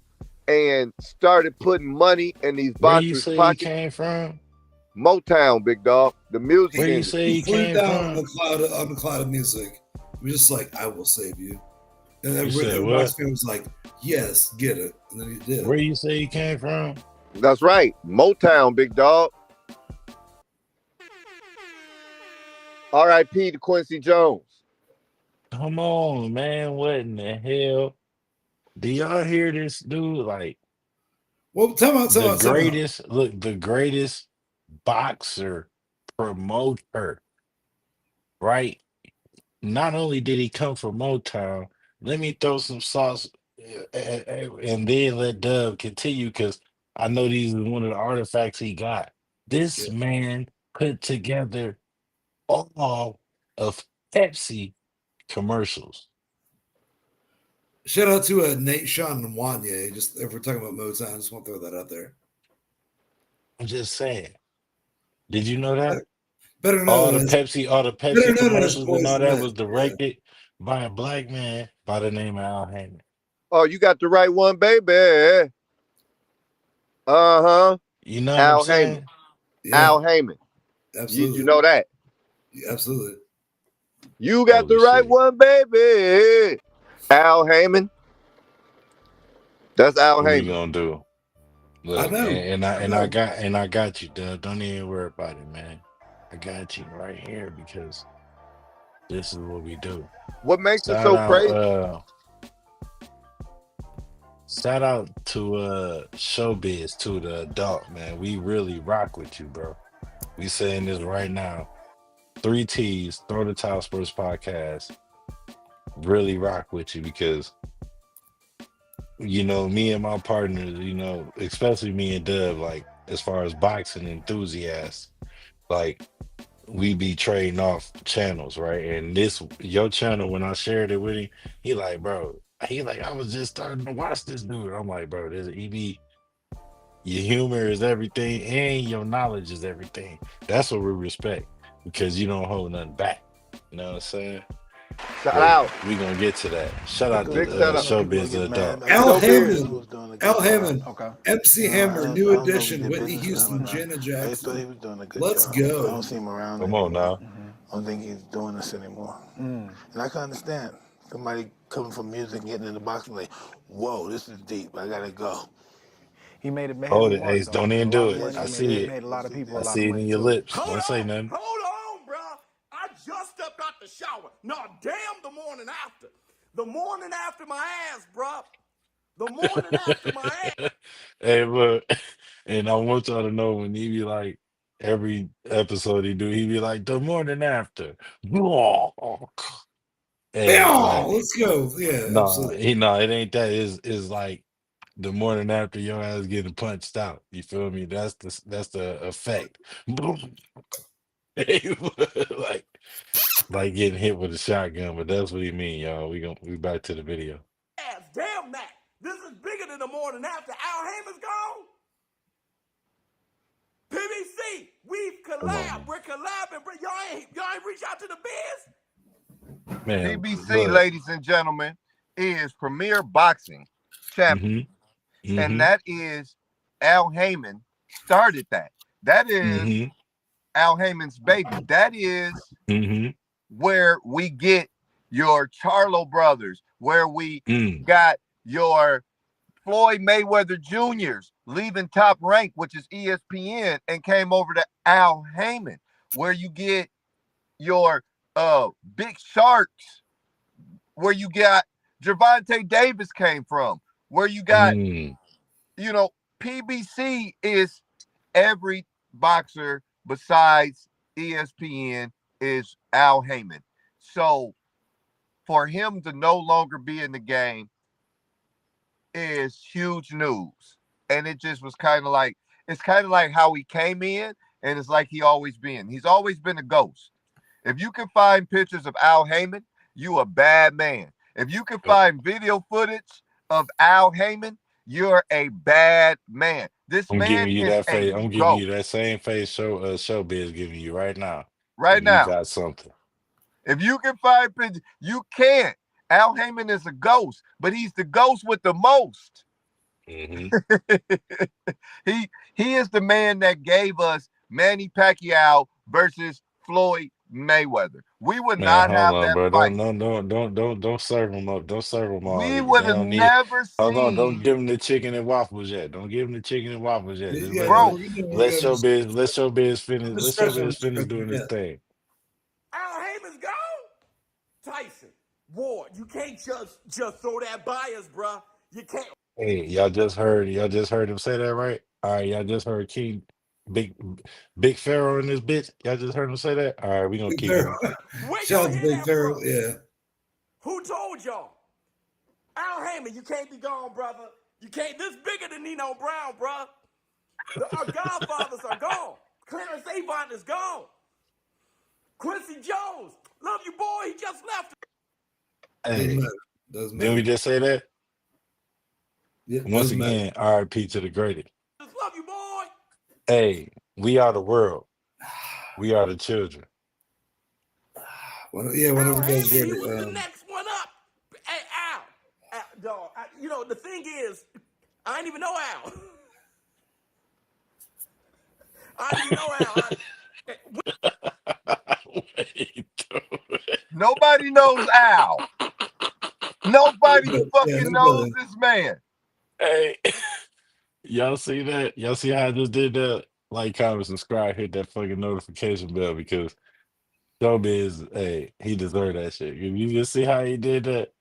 and started putting money in these Where you boxers' say he pockets. came from? Motown, big dog, the music Where you industry. say he He flew came down on from? the cloud of music. He was just like, I will save you. And You said everybody what? was like, yes, get it. And then he did. Where you say he came from? That's right, Motown, big dog. R.I.P. to Quincy Jones. Come on, man. What in the hell? Do y'all hear this dude? Like Well, tell me, the greatest, look, the greatest boxer promoter, right? Not only did he come from Motown, let me throw some sauce and then let Dub continue because I know these are one of the artifacts he got. This man put together all of Pepsi commercials. Shout out to Nate, Sean, and Wanye. Just if we're talking about Motown, I just want to throw that out there. I'm just saying. Did you know that? Better All known the as Pepsi commercials and Boys all and that Men. was directed by a black man by the name of Al Heyman. Oh, you got the right one, baby. Uh-huh. You know what I'm Al Heyman. saying? Yeah, Al Heyman. absolutely. You know that. Absolutely. You got the Holy right shit. one, baby. Al Heyman. That's Al What are you Heyman. gonna do? Look, know. I got you, Dub. Don't even worry about it, man. I got you right here because this is what we do. What makes it Shout so out, crazy? shout out to Showbiz, to the adult, man. We really rock with you, bro. We saying this right now. 3 T's, Throw the Towel Sports Podcast. Really rock with you because me and my partners, especially me and Dub, like as far as boxing enthusiasts, like we be trading off channels, right? And your channel, when I shared it with him, he like, bro, I was just starting to watch this dude. I'm like, bro, your humor is everything and your knowledge is everything. That's what we respect because you don't hold nothing back. You know what I'm saying? Shout out. We gonna get to that. Shout out to Big shout out. Showbiz Adult. Al Showbiz. Hammond, Okay. MC Hammer, New Edition, Whitney Houston, Janet I thought he Jackson. was doing a good Let's job. go. I don't see him around Come on anymore. now. I don't think he's doing this anymore. And I can understand somebody coming from music and getting in the box and like, whoa, this is deep. I gotta go. He made a Hold heavy it, mark, Ace. though. Don't A even lot do of it. money. I He see it. made a lot of people a I lot see of it money in your too. lips. Don't say nothing. Hold on, bro. the shower. No, damn the morning after. The morning after my ass, bruh. The morning after my ass. Hey, look, and I want y'all to know when he be like every episode he be like the morning after. Hey, like Let's go. Yeah, no, absolutely. it ain't that. Is like the morning after your ass getting punched out. You feel me? That's the effect. Hey, like getting hit with a shotgun, but that's what he mean, y'all. We back to the video. Ass. Damn that. This is bigger than the morning after. Al Heyman's gone. PBC, we've Come on, collabed. We're collabing, bro. Y'all ain't reach out to the biz. man. PBC, Look, ladies and gentlemen, is Premier Boxing Champion. mm-hmm, And mm-hmm, that is Al Heyman started that. That is mm-hmm, Al Heyman's baby. That is mm-hmm, where we get your Charlo brothers, where we mm, got your Floyd Mayweather Jr.'s leaving Top Rank, which is ESPN, and came over to Al Heyman, where you get your Big Sharks, where you got Gervonta Davis came from, where you got, mm. PBC is every boxer besides ESPN is Al Heyman. So for him to no longer be in the game is huge news. And it just was kind of like, it's kind of like how he came in, and it's like he's always been a ghost. If you can find pictures of Al Heyman, you a bad man. If you can find video footage of Al Heyman, you're a bad man. This I'm giving man you is that a face. I'm giving you ghost that same face showbiz giving you right now. right And you now. got something. If you can find pictures, you can't. Al Heyman is a ghost, but he's the ghost with the most. Mm-hmm. he is the man that gave us Manny Pacquiao versus Floyd Mayweather. We would Man, not hold have on, that bro. fight. Don't serve them up. Don't serve them We already. would They have don't need. never Hold on. Don't seen, give them the chicken and waffles yet. Don't give them the chicken and waffles yet. Just Yeah, let no, bro. we're let gonna just, showbiz let showbiz finish. just Let stretch them. showbiz finish doing his Yeah. thing. Al Heyman's gone. Tyson, Ward, you can't just throw that by us, bruh. You can't. Hey, y'all just heard him say that, right? All right, y'all just heard King Big Big Pharaoh in this bitch. Y'all just heard him say that. All right, we gonna Big keep Pharaoh. going. Where Shout y'all out to hear Big that Pharaoh. from? Yeah. Who told y'all? Al Heyman, you can't be gone, brother. You can't. This bigger than Nino Brown, bruh. Our godfathers are gone. Clarence Avant is gone. Quincy Jones, love you, boy. He just left. Doesn't Hey, matter. Doesn't didn't we matter. just say that? Yeah, Once doesn't matter. again, RIP to the greatest. Just love you, boy. Hey, we are the world. We are the children. Yeah, Al whenever you guys Heyman, get he it. was the next one up. Hey, Al, dog. The thing is, I didn't even know Al. I didn't even know Al. Wait, dude. Nobody knows Al. Nobody Yeah, fucking no knows better. this man. Hey, y'all see that? Y'all see how I just did that? Like, comment, subscribe, hit that fucking notification bell because Showbiz, hey, he deserved that shit. You just see how he did that?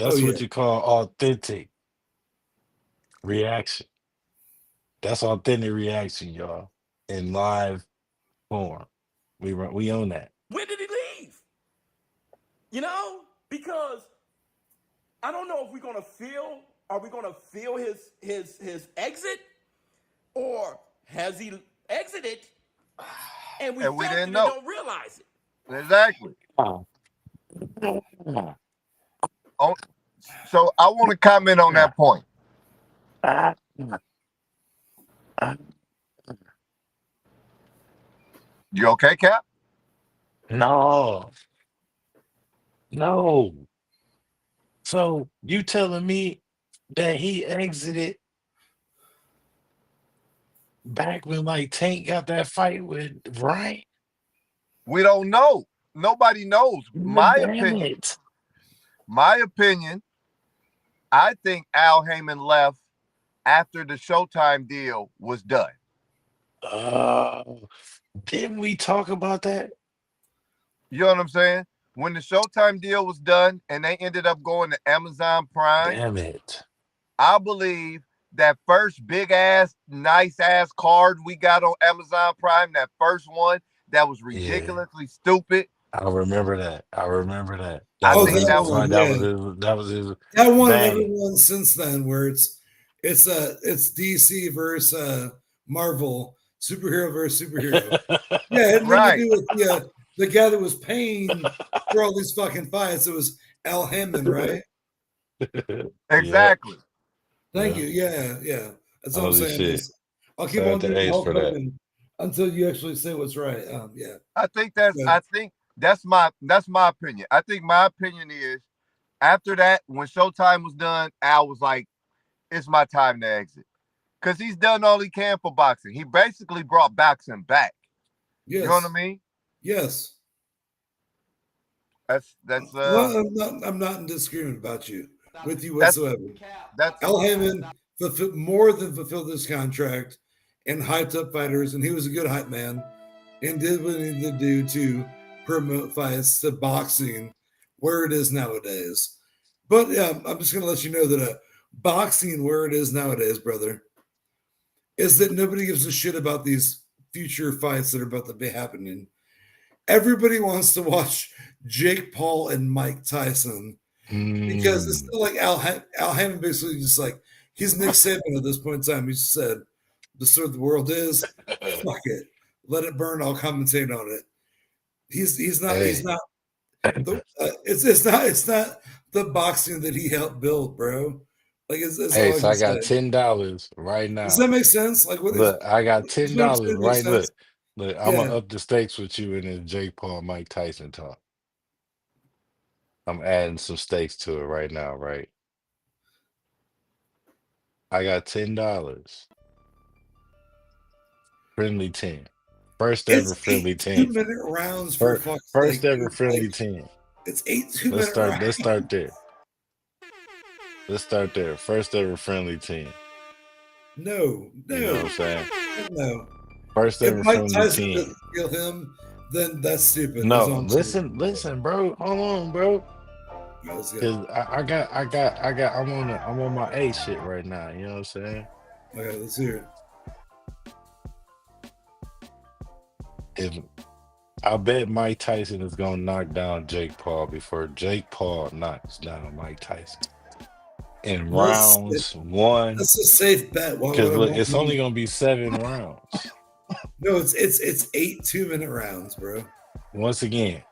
Oh That's yeah. what you call authentic reaction. That's authentic reaction, y'all, in live form. We own that. When did he leave? Because I don't know if we're gonna feel. Are we gonna feel his exit, or has he exited and we And we felt it didn't and know. don't realize it? Exactly. Oh. Oh, so I want to comment on that point. You okay, Cap? No, no. So you telling me that he exited back when like Tank got that fight with Ryan? We don't know. Nobody knows. But damn it. My opinion, I think Al Heyman left after the Showtime deal was done. Uh, didn't we talk about that? You know what I'm saying? when the Showtime deal was done and they ended up going to Amazon Prime, Damn it. I believe that first big ass, nice ass card we got on Amazon Prime, that first one that was Yeah. ridiculously stupid. I remember that. I Oh, think that that was one, that yeah. was his That one and bang. everyone since then, where it's DC versus Marvel, superhero versus superhero. Yeah, it had nothing right. to do with the guy that was paying for all these fucking fights. It was Al Hammond, right? Yeah. Exactly. Thank Yeah. you. Yeah. That's all I'm Holy saying shit. is I'll keep Shout on out to doing Ace Hulk for that. Hogan until you actually say what's right. Yeah. I think Yeah. that's my opinion. I think my opinion is after that, when Showtime was done, Al was like, it's my time to exit. Because he's done all he can for boxing. He basically brought boxing back. Yes. You know what I mean? Yes. That's Well, I'm not in disagreement about you with you that's whatsoever. that's Al Hammond more than fulfilled this contract and hyped up fighters, and he was a good hype man and did what he needed to do to promote fights to boxing where it is nowadays. But I'm just going to let you know that boxing where it is nowadays, brother, is that nobody gives a shit about these future fights that are about to be happening. Everybody wants to watch Jake Paul and Mike Tyson because it's still like Al Hammond basically just like he's Nick Saban at this point in time. He just said, "The sort of the world is, fuck it, let it burn. I'll commentate on it." He's not Hey. he's not it's not the boxing that he helped build, bro. Like it's Hey, all I so I can got say. $10 right Does now. that make sense? Like what is Look, I got what I'm $10 saying makes right. sense? Look, I'm Yeah. gonna up the stakes with you in the Jake Paul Mike Tyson talk. I'm adding some stakes to it right now, right? I got $10. Friendly 10. First ever It's friendly 8 10. 2-minute rounds for fuck's First sake, ever dude. friendly Like 10. it's 8 Let's 2-minute rounds. start there. Let's start there. First ever friendly 10. No. You know what I'm saying? No. First If ever Mike friendly Tyson 10. doesn't kill him, then that's stupid. That's No, all I'm saying. listen, bro. Hold on, bro. Let's go. Cause I'm on my A shit right now. You know what I'm saying? Okay, let's hear it. If I bet Mike Tyson is gonna knock down Jake Paul before Jake Paul knocks down Mike Tyson in rounds one. That's a safe bet. Why Because would I look, want it's money? only gonna be 7 rounds. No, it's 8 2-minute rounds, bro. Once again,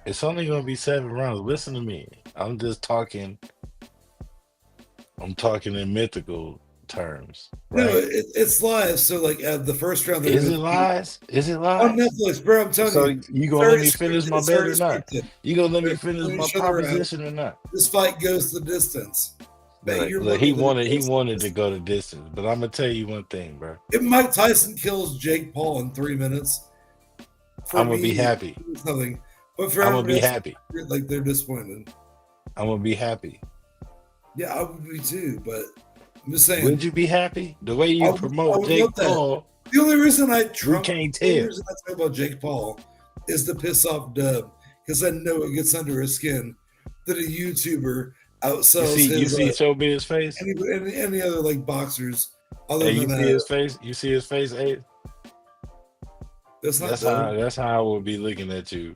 it's only gonna be 7 rounds. Listen to me. I'm talking in mythical terms, No, right? it's live. So like the first round, they're Is gonna it lies? Is it on lies? Netflix, bro. I'm telling So you, you it's gonna let already me finish scripted. my It's bet already or not? scripted. You gonna let me They're finish putting my each other out. proposition or not? This fight goes the distance. Bet your Look, money he that it wanted goes to the go the distance, but I'm gonna tell you one thing, bro. If Mike Tyson kills Jake Paul in 3 minutes, for I'm gonna me, be happy. it's nothing. But for I'm gonna everybody be else, happy. like they're disappointed. I'm gonna be happy. Yeah, I would be too. But I'm just saying, Would you be happy? The way you I promote would Jake love that. Paul, The only reason we can't the only tell. reason I talk about Jake Paul is to piss off Dub because I know it gets under his skin that a YouTuber outsells You his see Showbiz face? any other like boxers other Hey, you than see his face? You see his face, Ace? that's not Dub. That's how I would be looking at you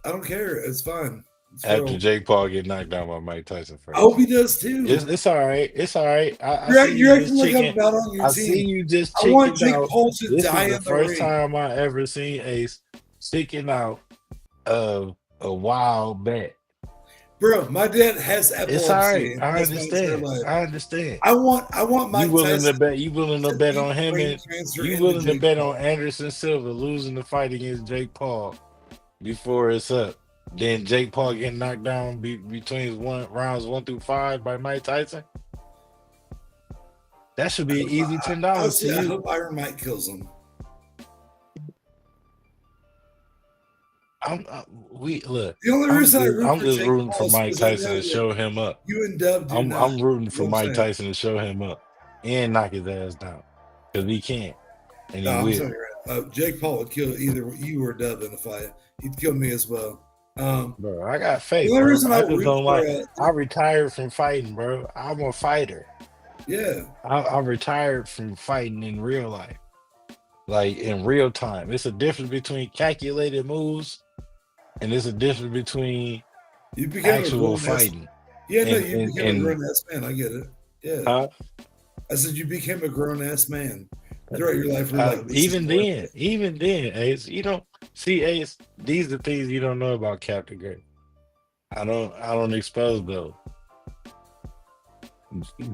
I don't care. It's fine. It's after real. Jake Paul get knocked down by Mike Tyson I hope first. he does too. It's all right. It's all right. I You're, see you're you acting just like I'm chicken. not on your I see team. you just I want chickened Jake out. Paul to This die is the in the first ring. time I ever seen Ace chicken out of a wild bet. Bro, my dad has It's all right. epilepsy. I That's my entire understand. life. I understand. I want Mike You willing Tyson to bet? You willing to to bet beat on him brain and cancer you into willing to Jake bet Paul. on Anderson Silva losing the fight against Jake Paul before it's up? Then Jake Paul getting knocked down between rounds 1 through 5 by Mike Tyson. That should be an easy $10 to Honestly, I you. hope Iron Mike kills him. Look. The only reason I root I'm for just Jake rooting Paul for is Mike because I know Tyson to that show him up. you and Dub do not. I'm rooting for You know what I'm Mike saying? Tyson to show him up and knock his ass down because he can't and he No, I'm will. telling you right. Jake Paul would kill either you or Dub in a fight. He'd kill me as well. Bro, I got The faith, only bro. reason I I just root don't for like. I retired from fighting, bro. I'm a fighter. yeah, I retired from fighting in real life, like in real time. It's a difference between calculated moves, and it's a difference between you became a actual grown ass. fighting. Yeah, no, And you and became a and grown ass man. I get it. Yeah, huh? I said you became a grown ass man throughout your life. We're like, this is Even what. then, Ace, you don't see Ace. These are things you don't know about Captain Gray. I don't expose those.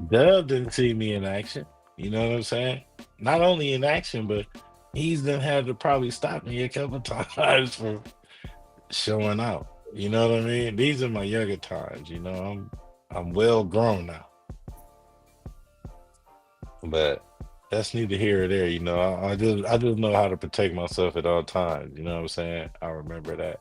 Dub didn't see me in action. You know what I'm saying? Not only in action, but he's done had to probably stop me a couple times for showing out. You know what I mean? These are my younger times. You know, I'm well grown now. But that's neither here or there. You know, I just know how to protect myself at all times. You know what I'm saying? I remember that.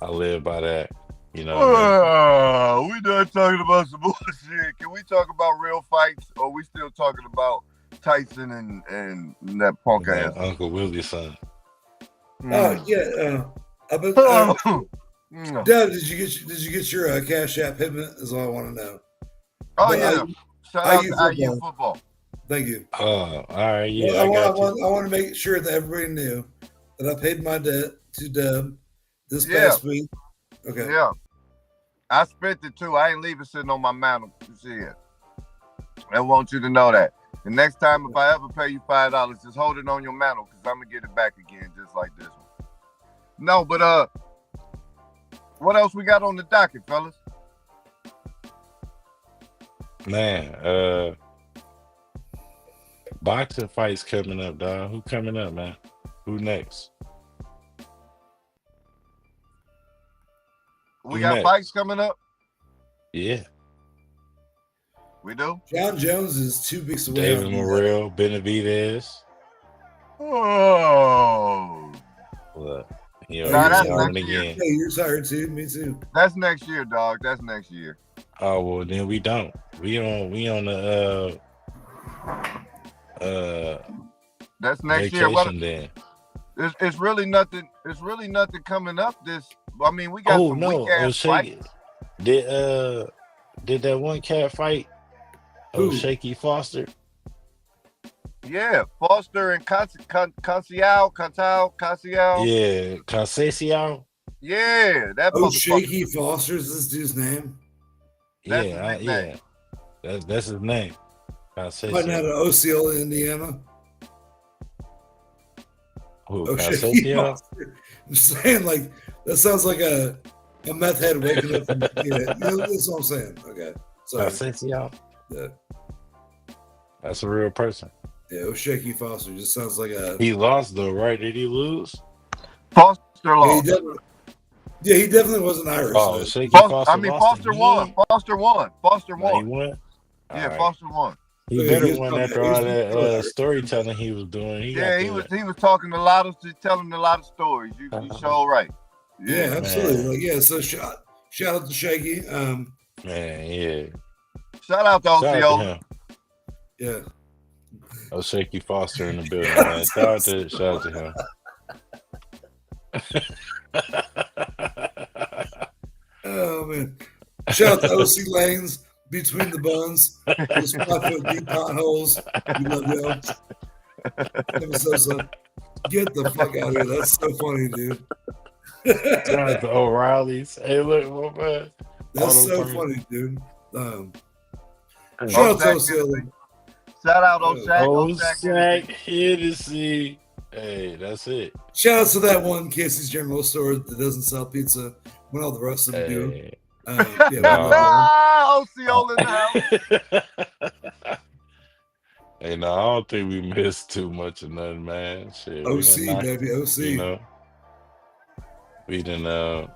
I live by that. You know what I mean? We done talking about some bullshit. Can we talk about real fights, or we still talking about Tyson and that punk ass? About Uncle Willie's son. Oh yeah, I bet. Mm. Deb, did you get your Cash App payment? Is all I want to know. Oh But yeah. Shout out to IU football. Thank you. Oh, all right, yeah, Well, I got you. I want to make sure that everybody knew that I paid my debt to Deb this Yeah. past week. Okay. Yeah. I spent it too. I ain't leaving sitting on my mantle. Shit. I want you to know that. The next time if I ever pay you $5, just hold it on your mantle, because I'm gonna get it back again just like this one. No, but what else we got on the docket, fellas? Man, boxing fights coming up, dog. Who coming up, man? Who next? We Who got next? fights coming up? Yeah. We do? John Jones is 2 weeks away. David Morrell, Benavidez. Oh. Look, Nah, he's that's on next year. again. Yeah, you're tired too. Me too. That's next year, dog. That's next year. Oh well, then we don't. We on the That's next vacation year. Well, then. it's really nothing. It's really nothing coming up. I mean, we got some no, weak ass fights. Did that one cat fight? Oh, Who? Shaky Foster. Yeah, Foster and Cancial. Yeah, Conceição. Yeah, that Oh, motherfucker. Shaky Foster's this dude's name. That's Yeah, his nickname. yeah. That's his name. Fighting out of Osceola, Indiana. Who? Oh, Shaky Conceição? Foster. I'm saying, like, that sounds like a meth head waking up. Yeah, you know, that's what I'm saying. Okay. Sorry. Conceição. Yeah. That's a real person. Yeah, oh, Shaky Foster just sounds like a. He lost though, right? Did he lose? Foster Yeah, lost. he definitely wasn't Irish. Oh, though. Shaky Foster lost won. again? Foster won. Oh, he won? Yeah, Alright. Foster won. He Okay, better he was won probably- after he was all that probably Irish. storytelling he was doing. He was talking telling a lot of stories. You sure right. Yeah, absolutely. man. Like, yeah, so shout out to Shaky. Man, yeah. Shout out to Shout out to Osceola. him. Yeah. Oh, Shaky Foster in the building, man. Shout out to him. Oh man. Shout out to OC Lanes between the buns. Those 5 foot deep potholes. We love y'all. Get the fuck out of here. That's so funny, dude. Shout out to O'Reilly's. Hey, look, my man. That's Auto so Parts. funny, dude. Hey. Shout out to Oshak Osceola. Shout out Oshak. Oshak Hennessy. Hey, that's it. Shout out to that one Casey's General Store that doesn't sell pizza when all the rest of them do. Hey. Yeah, we No. love them. Osceola now. Hey, no, I don't think we missed too much of nothing, man. Shit, we OC, done knocked- baby, OC. You know, we done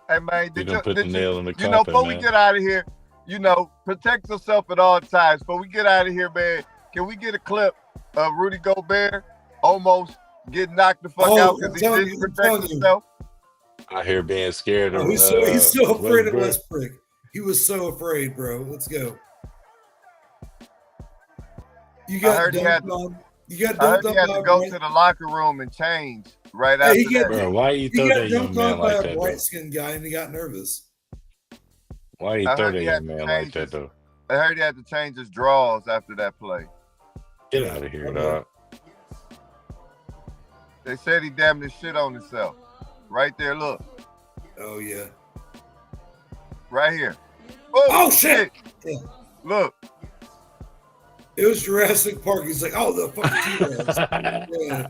Hey man, we done put the nail in the you know, coffin, before we man. get out of here, you know, protect yourself at all times. Before we get out of here, man, can we get a clip of Rudy Gobert almost getting knocked the fuck out because he didn't protect himself? Out here being scared of. Oh, he's so afraid of Westbrook. Westbrook. He was so afraid, bro. Let's go. You I got heard he had dunked on. You got I heard dunked he had on to go by- to the locker room and change right Hey, after that. Bro, why you he throw got that young dunked man on by like a that, though? bright skinned guy and he got nervous. Why you I throw heard that he had young to man like change that, his. though? I heard he had to change his draws after that play. Get Yeah, out of here, okay. dog. They said he damn near shit on himself. Right there, look. Oh yeah. Right here. Oh, Oh shit! Yeah. Look. It was Jurassic Park. He's like, oh, the fucking T-Rex. Yeah.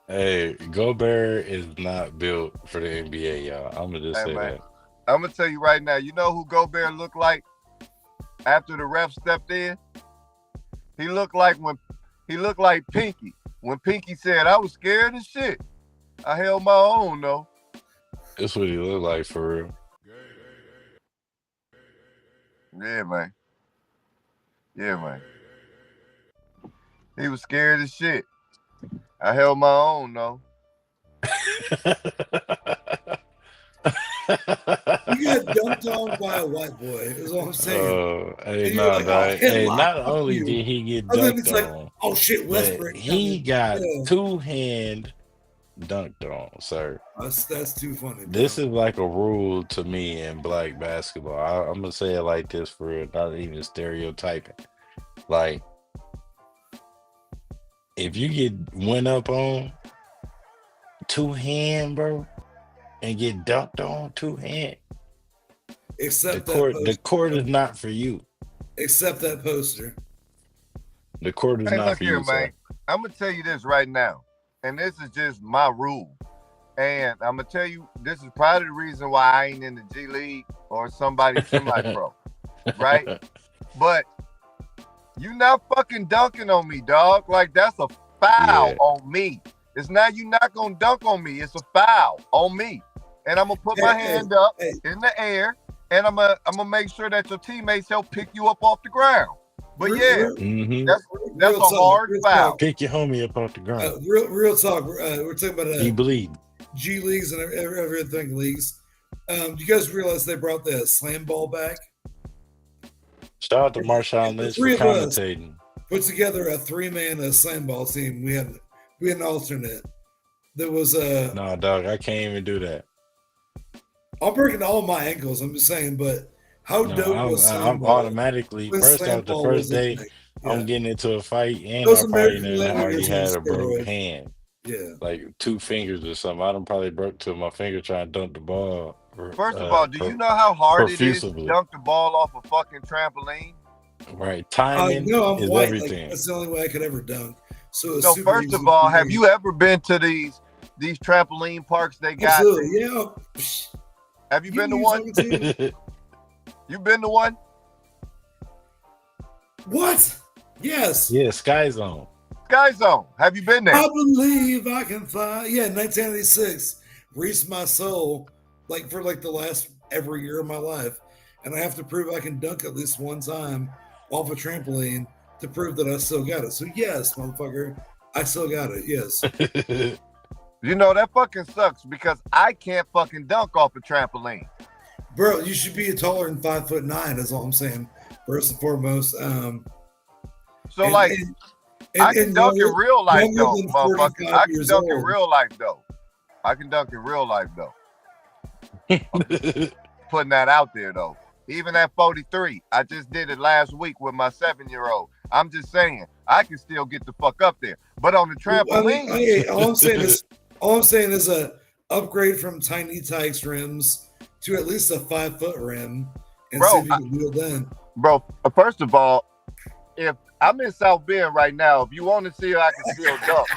Hey, Gobert is not built for the NBA, y'all. I'm gonna just Hey, say man. that. I'm gonna tell you right now. You know who Gobert looked like after the ref stepped in? He looked like Pinky. When Pinky said, "I was scared as shit. I held my own though." That's what he look like for real. Yeah, man. Yeah, man. He was scared as shit. I held my own though. You got dunked on by a white boy, is all I'm saying. Hey, And you're nah, like, oh, dog. Hey, headlock, not fuck only you. did he get And then dunked it's like, on, oh shit, but Westbrook he coming. got Yeah. two-hand dunked on, sir. That's too funny, bro. This is like a rule to me in black basketball. I'm gonna say it like this for real, not even stereotyping. Like, if you get went up on two-hand, bro, and get dunked on two-hand, Except the court is not for you. Except that poster. The court is Hey, not look for here, you, sir. man. I'm gonna tell you this right now, and this is just my rule. And I'm gonna tell you, this is probably the reason why I ain't in the G League or somebody semi-pro, right? But you not fucking dunking on me, dog. Like that's a foul Yeah. on me. It's not you not gonna dunk on me. It's a foul on me, and I'm gonna put my hand up in the air, and I'm gonna make sure that your teammates help pick you up off the ground. But yeah, Mhm. that's a hard foul. Pick your homie up off the ground. Real talk. We're talking about He bleed. G leagues and everything leagues. You guys realize they brought the slam ball back? Shout out to Marshawn The Lynch for three of us commentating. put together a 3-man slam ball team. We had an alternate. There was a. No, dog, I can't even do that. I'm breaking all my ankles. I'm just saying, but how No, dope was slam I'm ball? automatically When first slam off the ball first was a day thing. I'm Yeah. getting into a fight and Those I probably American done already Gladiators on had a broke steroids. hand. Yeah. Like 2 fingers or something. I done probably broke to my finger trying to dunk the ball. First of all, do you know how hard it is to profusively. dunk the ball off a fucking trampoline? Right. Timing No, I'm is white. everything. Like, that's the only way I could ever dunk. So, it's So super first easy of all, for have me. you ever been to these trampoline parks they got? Absolutely, yeah. Have you been to mean one? talking to? You been to one? What? Yes. Yeah, Sky Zone. Sky Zone. Have you been there? I believe I can fly. Yeah, 1986 reached my soul like for like the last every year of my life, and I have to prove I can dunk at least one time off a trampoline to prove that I still got it. So yes, motherfucker, I still got it. Yes. You know that fucking sucks because I can't fucking dunk off a trampoline. Bro, you should be taller than 5'9". Is all I'm saying. First and foremost. So like, I can dunk in real life though, motherfucker. I can dunk in real life though. I can dunk in real life though. Putting that out there though. Even at 43, I just did it last week with my 7-year-old. I'm just saying, I can still get the fuck up there. But on the trampoline, all I'm saying is a upgrade from tiny Tykes rims to at least a 5-foot rim, and see if you can do it then. Bro, first of all, if I'm in South Bend right now, if you want to see if I can still dunk,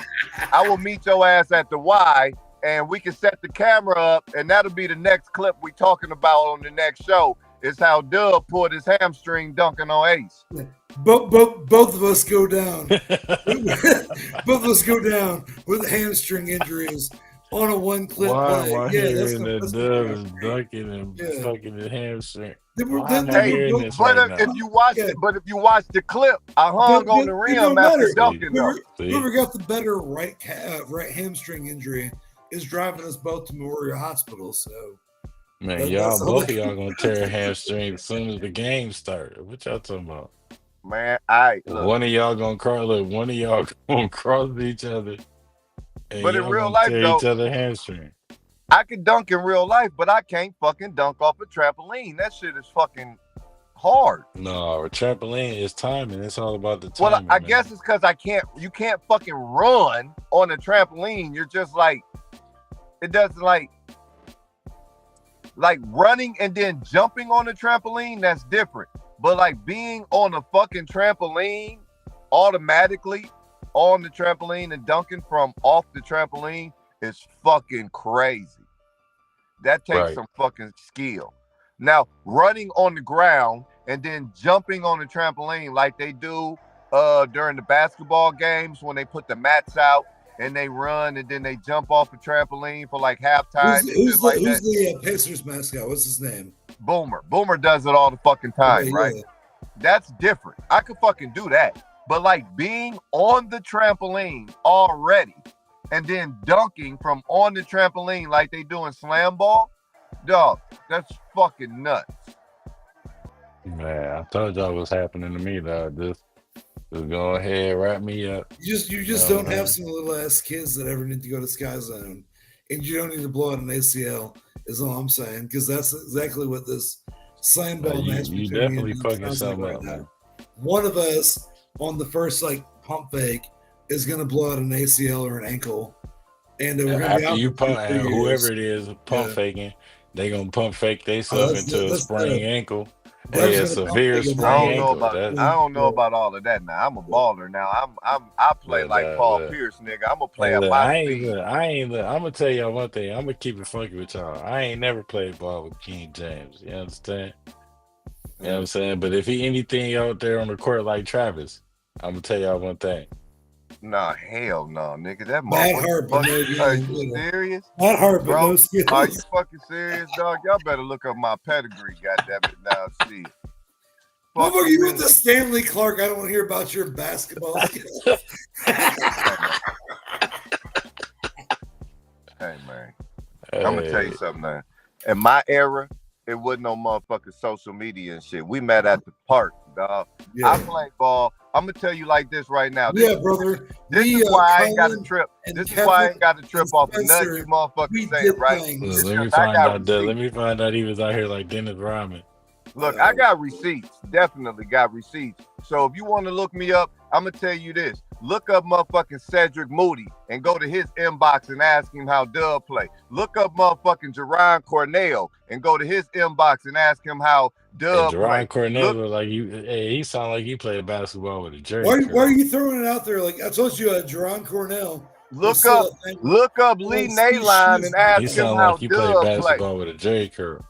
I will meet your ass at the Y, and we can set the camera up, and that'll be the next clip we talking about on the next show. Is how Dub pulled his hamstring dunking on Ace. Both of us go down. Both of us go down with hamstring injuries on a one-clip play. Why am I hearing that Dub is dunking and fucking his hamstring? If you watch it, but if you watch the clip, I hung on the rim after dunking though. Whoever got the better right hamstring injury is driving us both to Memorial Hospital. So. Man, both of y'all gonna tear a hamstring as soon as the game starts. What y'all talking about? Man, one of y'all gonna cross. Look, one of y'all gonna cross each other And But in y'all real gonna life, tear though, each other hamstring. I can dunk in real life, but I can't fucking dunk off a trampoline. That shit is fucking hard. No, a trampoline is timing. It's all about the Well, timing, I man. guess it's because you can't fucking run on a trampoline. You're just like, it doesn't like running and then jumping on a trampoline, that's different. But like being on a fucking trampoline automatically on the trampoline and dunking from off the trampoline is fucking crazy. That takes Right. some fucking skill. Now, running on the ground and then jumping on the trampoline like they do during the basketball games when they put the mats out and they run and then they jump off the trampoline for like halftime and shit like that. Who's the Pacers mascot? What's his name? Boomer does it all the fucking time, Okay, right? yeah. That's different. I could fucking do that. But like being on the trampoline already and then dunking from on the trampoline like they do in slam ball, dog, that's fucking nuts. Man, I told y'all what's happening to me, dog. Just go ahead, wrap me up. You just No, don't have man. some little ass kids that ever need to go to Sky Zone, and you don't need to blow out an ACL. Is all I'm saying, because that's exactly what this slam ball match You between me definitely and Duke fucking sounds like something right up, now. man. One of us on the first like pump fake is gonna blow out an ACL or an ankle, and then we're gonna be After out you for pump, 2-3 and years. whoever it is pump Yeah. faking, they gonna pump fake Oh, themselves into a that's sprained the ankle. Dev's Hey, a gonna pump severe fake I sprained don't know ankle. about That's I don't know about all of that now. I'm a baller now. I play but like Paul look, Pierce, nigga. I'm gonna play hey, at look, my I ain't speed. look, I ain't look. I'm gonna tell y'all one thing. I'm gonna keep it funky with y'all. I ain't never played ball with King James. You understand? You know what I'm saying? But if he anything out there on the court like Travis, I'm gonna tell y'all one thing. Nah, hell no, nigga. That bad motherfucker. heart, but no Are game. you serious? Bad heart, but Bro, no are you skills. fucking serious, dog? Y'all better look up my pedigree, goddammit. Now, shit. Fuck Motherfucker, you you went mean? to Stanley Clark. I don't want to hear about your basketball skills. Hey, man. I'm gonna tell you Hey, something now. In my era, it wasn't no motherfucking social media and shit. We met at the park, dog. I Yeah, played ball. I'm gonna tell you like this right now. This, yeah, brother. this We, is why I ain't got to Colin trip. and This is why I Kevin ain't got to trip and off of nothing you Spencer, motherfuckers we saying, did right? things. It's let me because I find got out that. Let receipts. me find out he was out here like Dennis Rodman. Look, I got receipts. Definitely got receipts. So if you want to look me up, I'm gonna tell you this. Look up motherfucking Cedric Moody and go to his inbox and ask him how Dub play. Look up motherfucking Jerron Cornell and go to his inbox and ask him how And Dub Jerron play. Cornell Look, look like you. Hey, he sound like he played basketball with a jerry Why are curl. you throwing it out there? Like I told you, Jerron Cornell was look up still a thing. Lee Steve Naline Smith's and He ask guy. him sound how like he played Dub play. basketball with a jerry curl.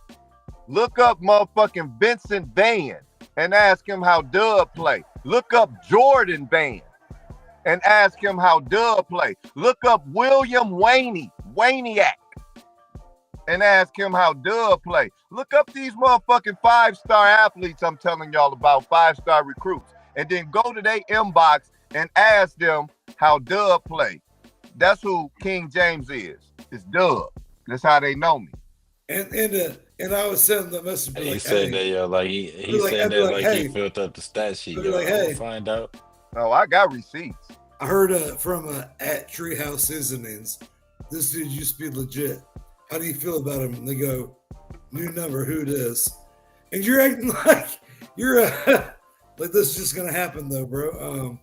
Look up motherfucking Vincent Van and ask him how Dub play. Look up Jordan Van and ask him how Dub play. Look up William Waniac, and ask him how Dub play. Look up these motherfucking 5-star athletes I'm telling y'all about, 5-star recruits, and then go to their inbox and ask them how Dub play. That's who King James is. It's Dub. That's how they know me. And I was sending the message, be He like, said hey, that like he said I'd be that like, like he hey, filled up the stat sheet. I'd be Yo, like, I'm gonna hey, find out. Oh, I got receipts. I heard from at Treehouse Seasonings, this dude used to be legit. How do you feel about him? And they go, new number, who it is? And you're acting like you're like this is just gonna happen though, bro.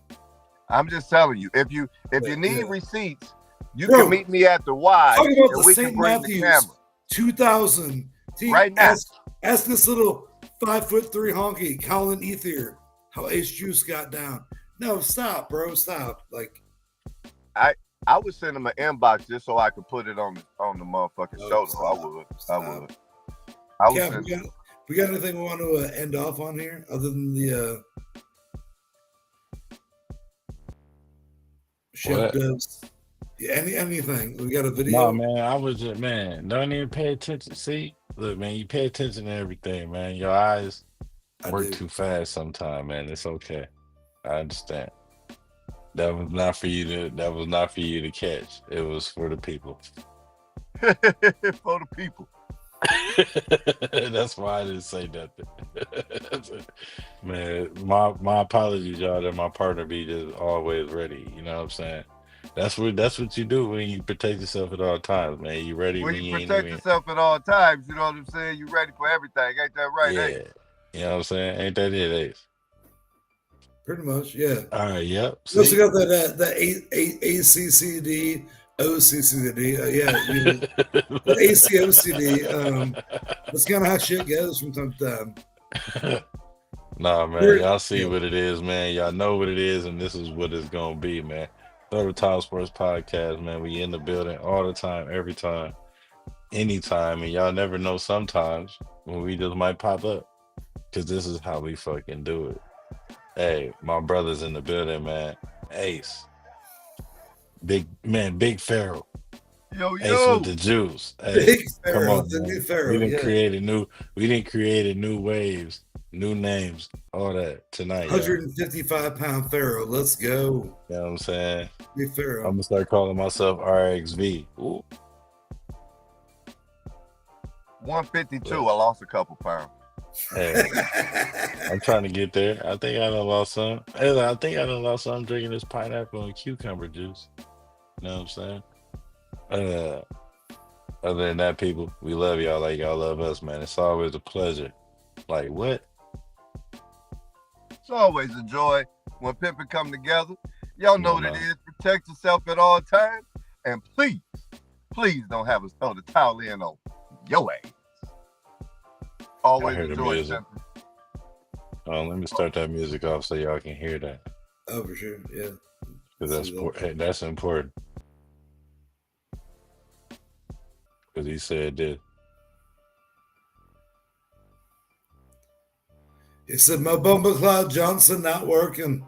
I'm just telling you, if you need Yeah. receipts, you Bro, can meet me at the Y talk about and the we St. can bring the Matthews camera 2000 team. right now. Ask this little 5'3" honky Colin Ether how Ace Juice got down. No, stop, bro, stop. Like I would send him an inbox just so I could put it on the motherfucking No, show. stop. I would. Stop. I would Cap, send. we got anything we want to end off on here other than the Chef What? Dubs? Yeah, anything. We got a video. No, man, I was just don't even pay attention. See, look, man, you pay attention to everything, man. Your eyes I work do. too fast sometimes, man. It's okay. I understand. That was not for you to catch. It was for the people. For the people. That's why I didn't say nothing. Man, my apologies, y'all, that my partner be just always ready. You know what I'm saying? That's what you do when you protect yourself at all times, man. You ready When when you you ain't protect even. yourself at all times, you know what I'm saying? You ready for everything. Ain't that right, Yeah. Ace? You know what I'm saying? Ain't that it, Ace? Pretty much, yeah. All right, yep. You also See? got that ACCD, OCCD. Yeah, that ACOCD. That's kind of how shit goes from time to time. Nah, man. We're- Y'all see yeah. what it is, man. Y'all know what it is, and this is what it's gonna be, man. Third Time Sports Podcast, man. We in the building all the time, every time, anytime, and y'all never know sometimes when we just might pop up. Cause this is how we fucking do it. Hey, my brother's in the building, man. Ace. Big Pharaoh. Yo, Ace with yo. the juice. Hey, Big come Pharaoh, on, the new man. Pharaoh. Yeah, We didn't create a new waves, new names, all that tonight, y'all. 155-pound Pharaoh. Let's go, You know what I'm saying? Big I'm Pharaoh. gonna start calling myself RXV. Ooh. 152. I lost a couple pounds. Hey, I'm trying to get there. I think I done lost some. Hey, I think I done lost some drinking this pineapple and cucumber juice. You know what I'm saying? Other than that, people, we love y'all like y'all love us, man. It's always a pleasure. Like what? It's always a joy when pimping come together. Y'all Come know on, what it man. is. Protect yourself at all times. And please don't have us throw the towel in on your ass. I Always hear a the joy, music. pimping. Let me start that music off so y'all can hear that. Oh, for sure. Yeah. Because See that. hey, that's important. Because he said this. He said, "My Bumba Cloud Johnson not working."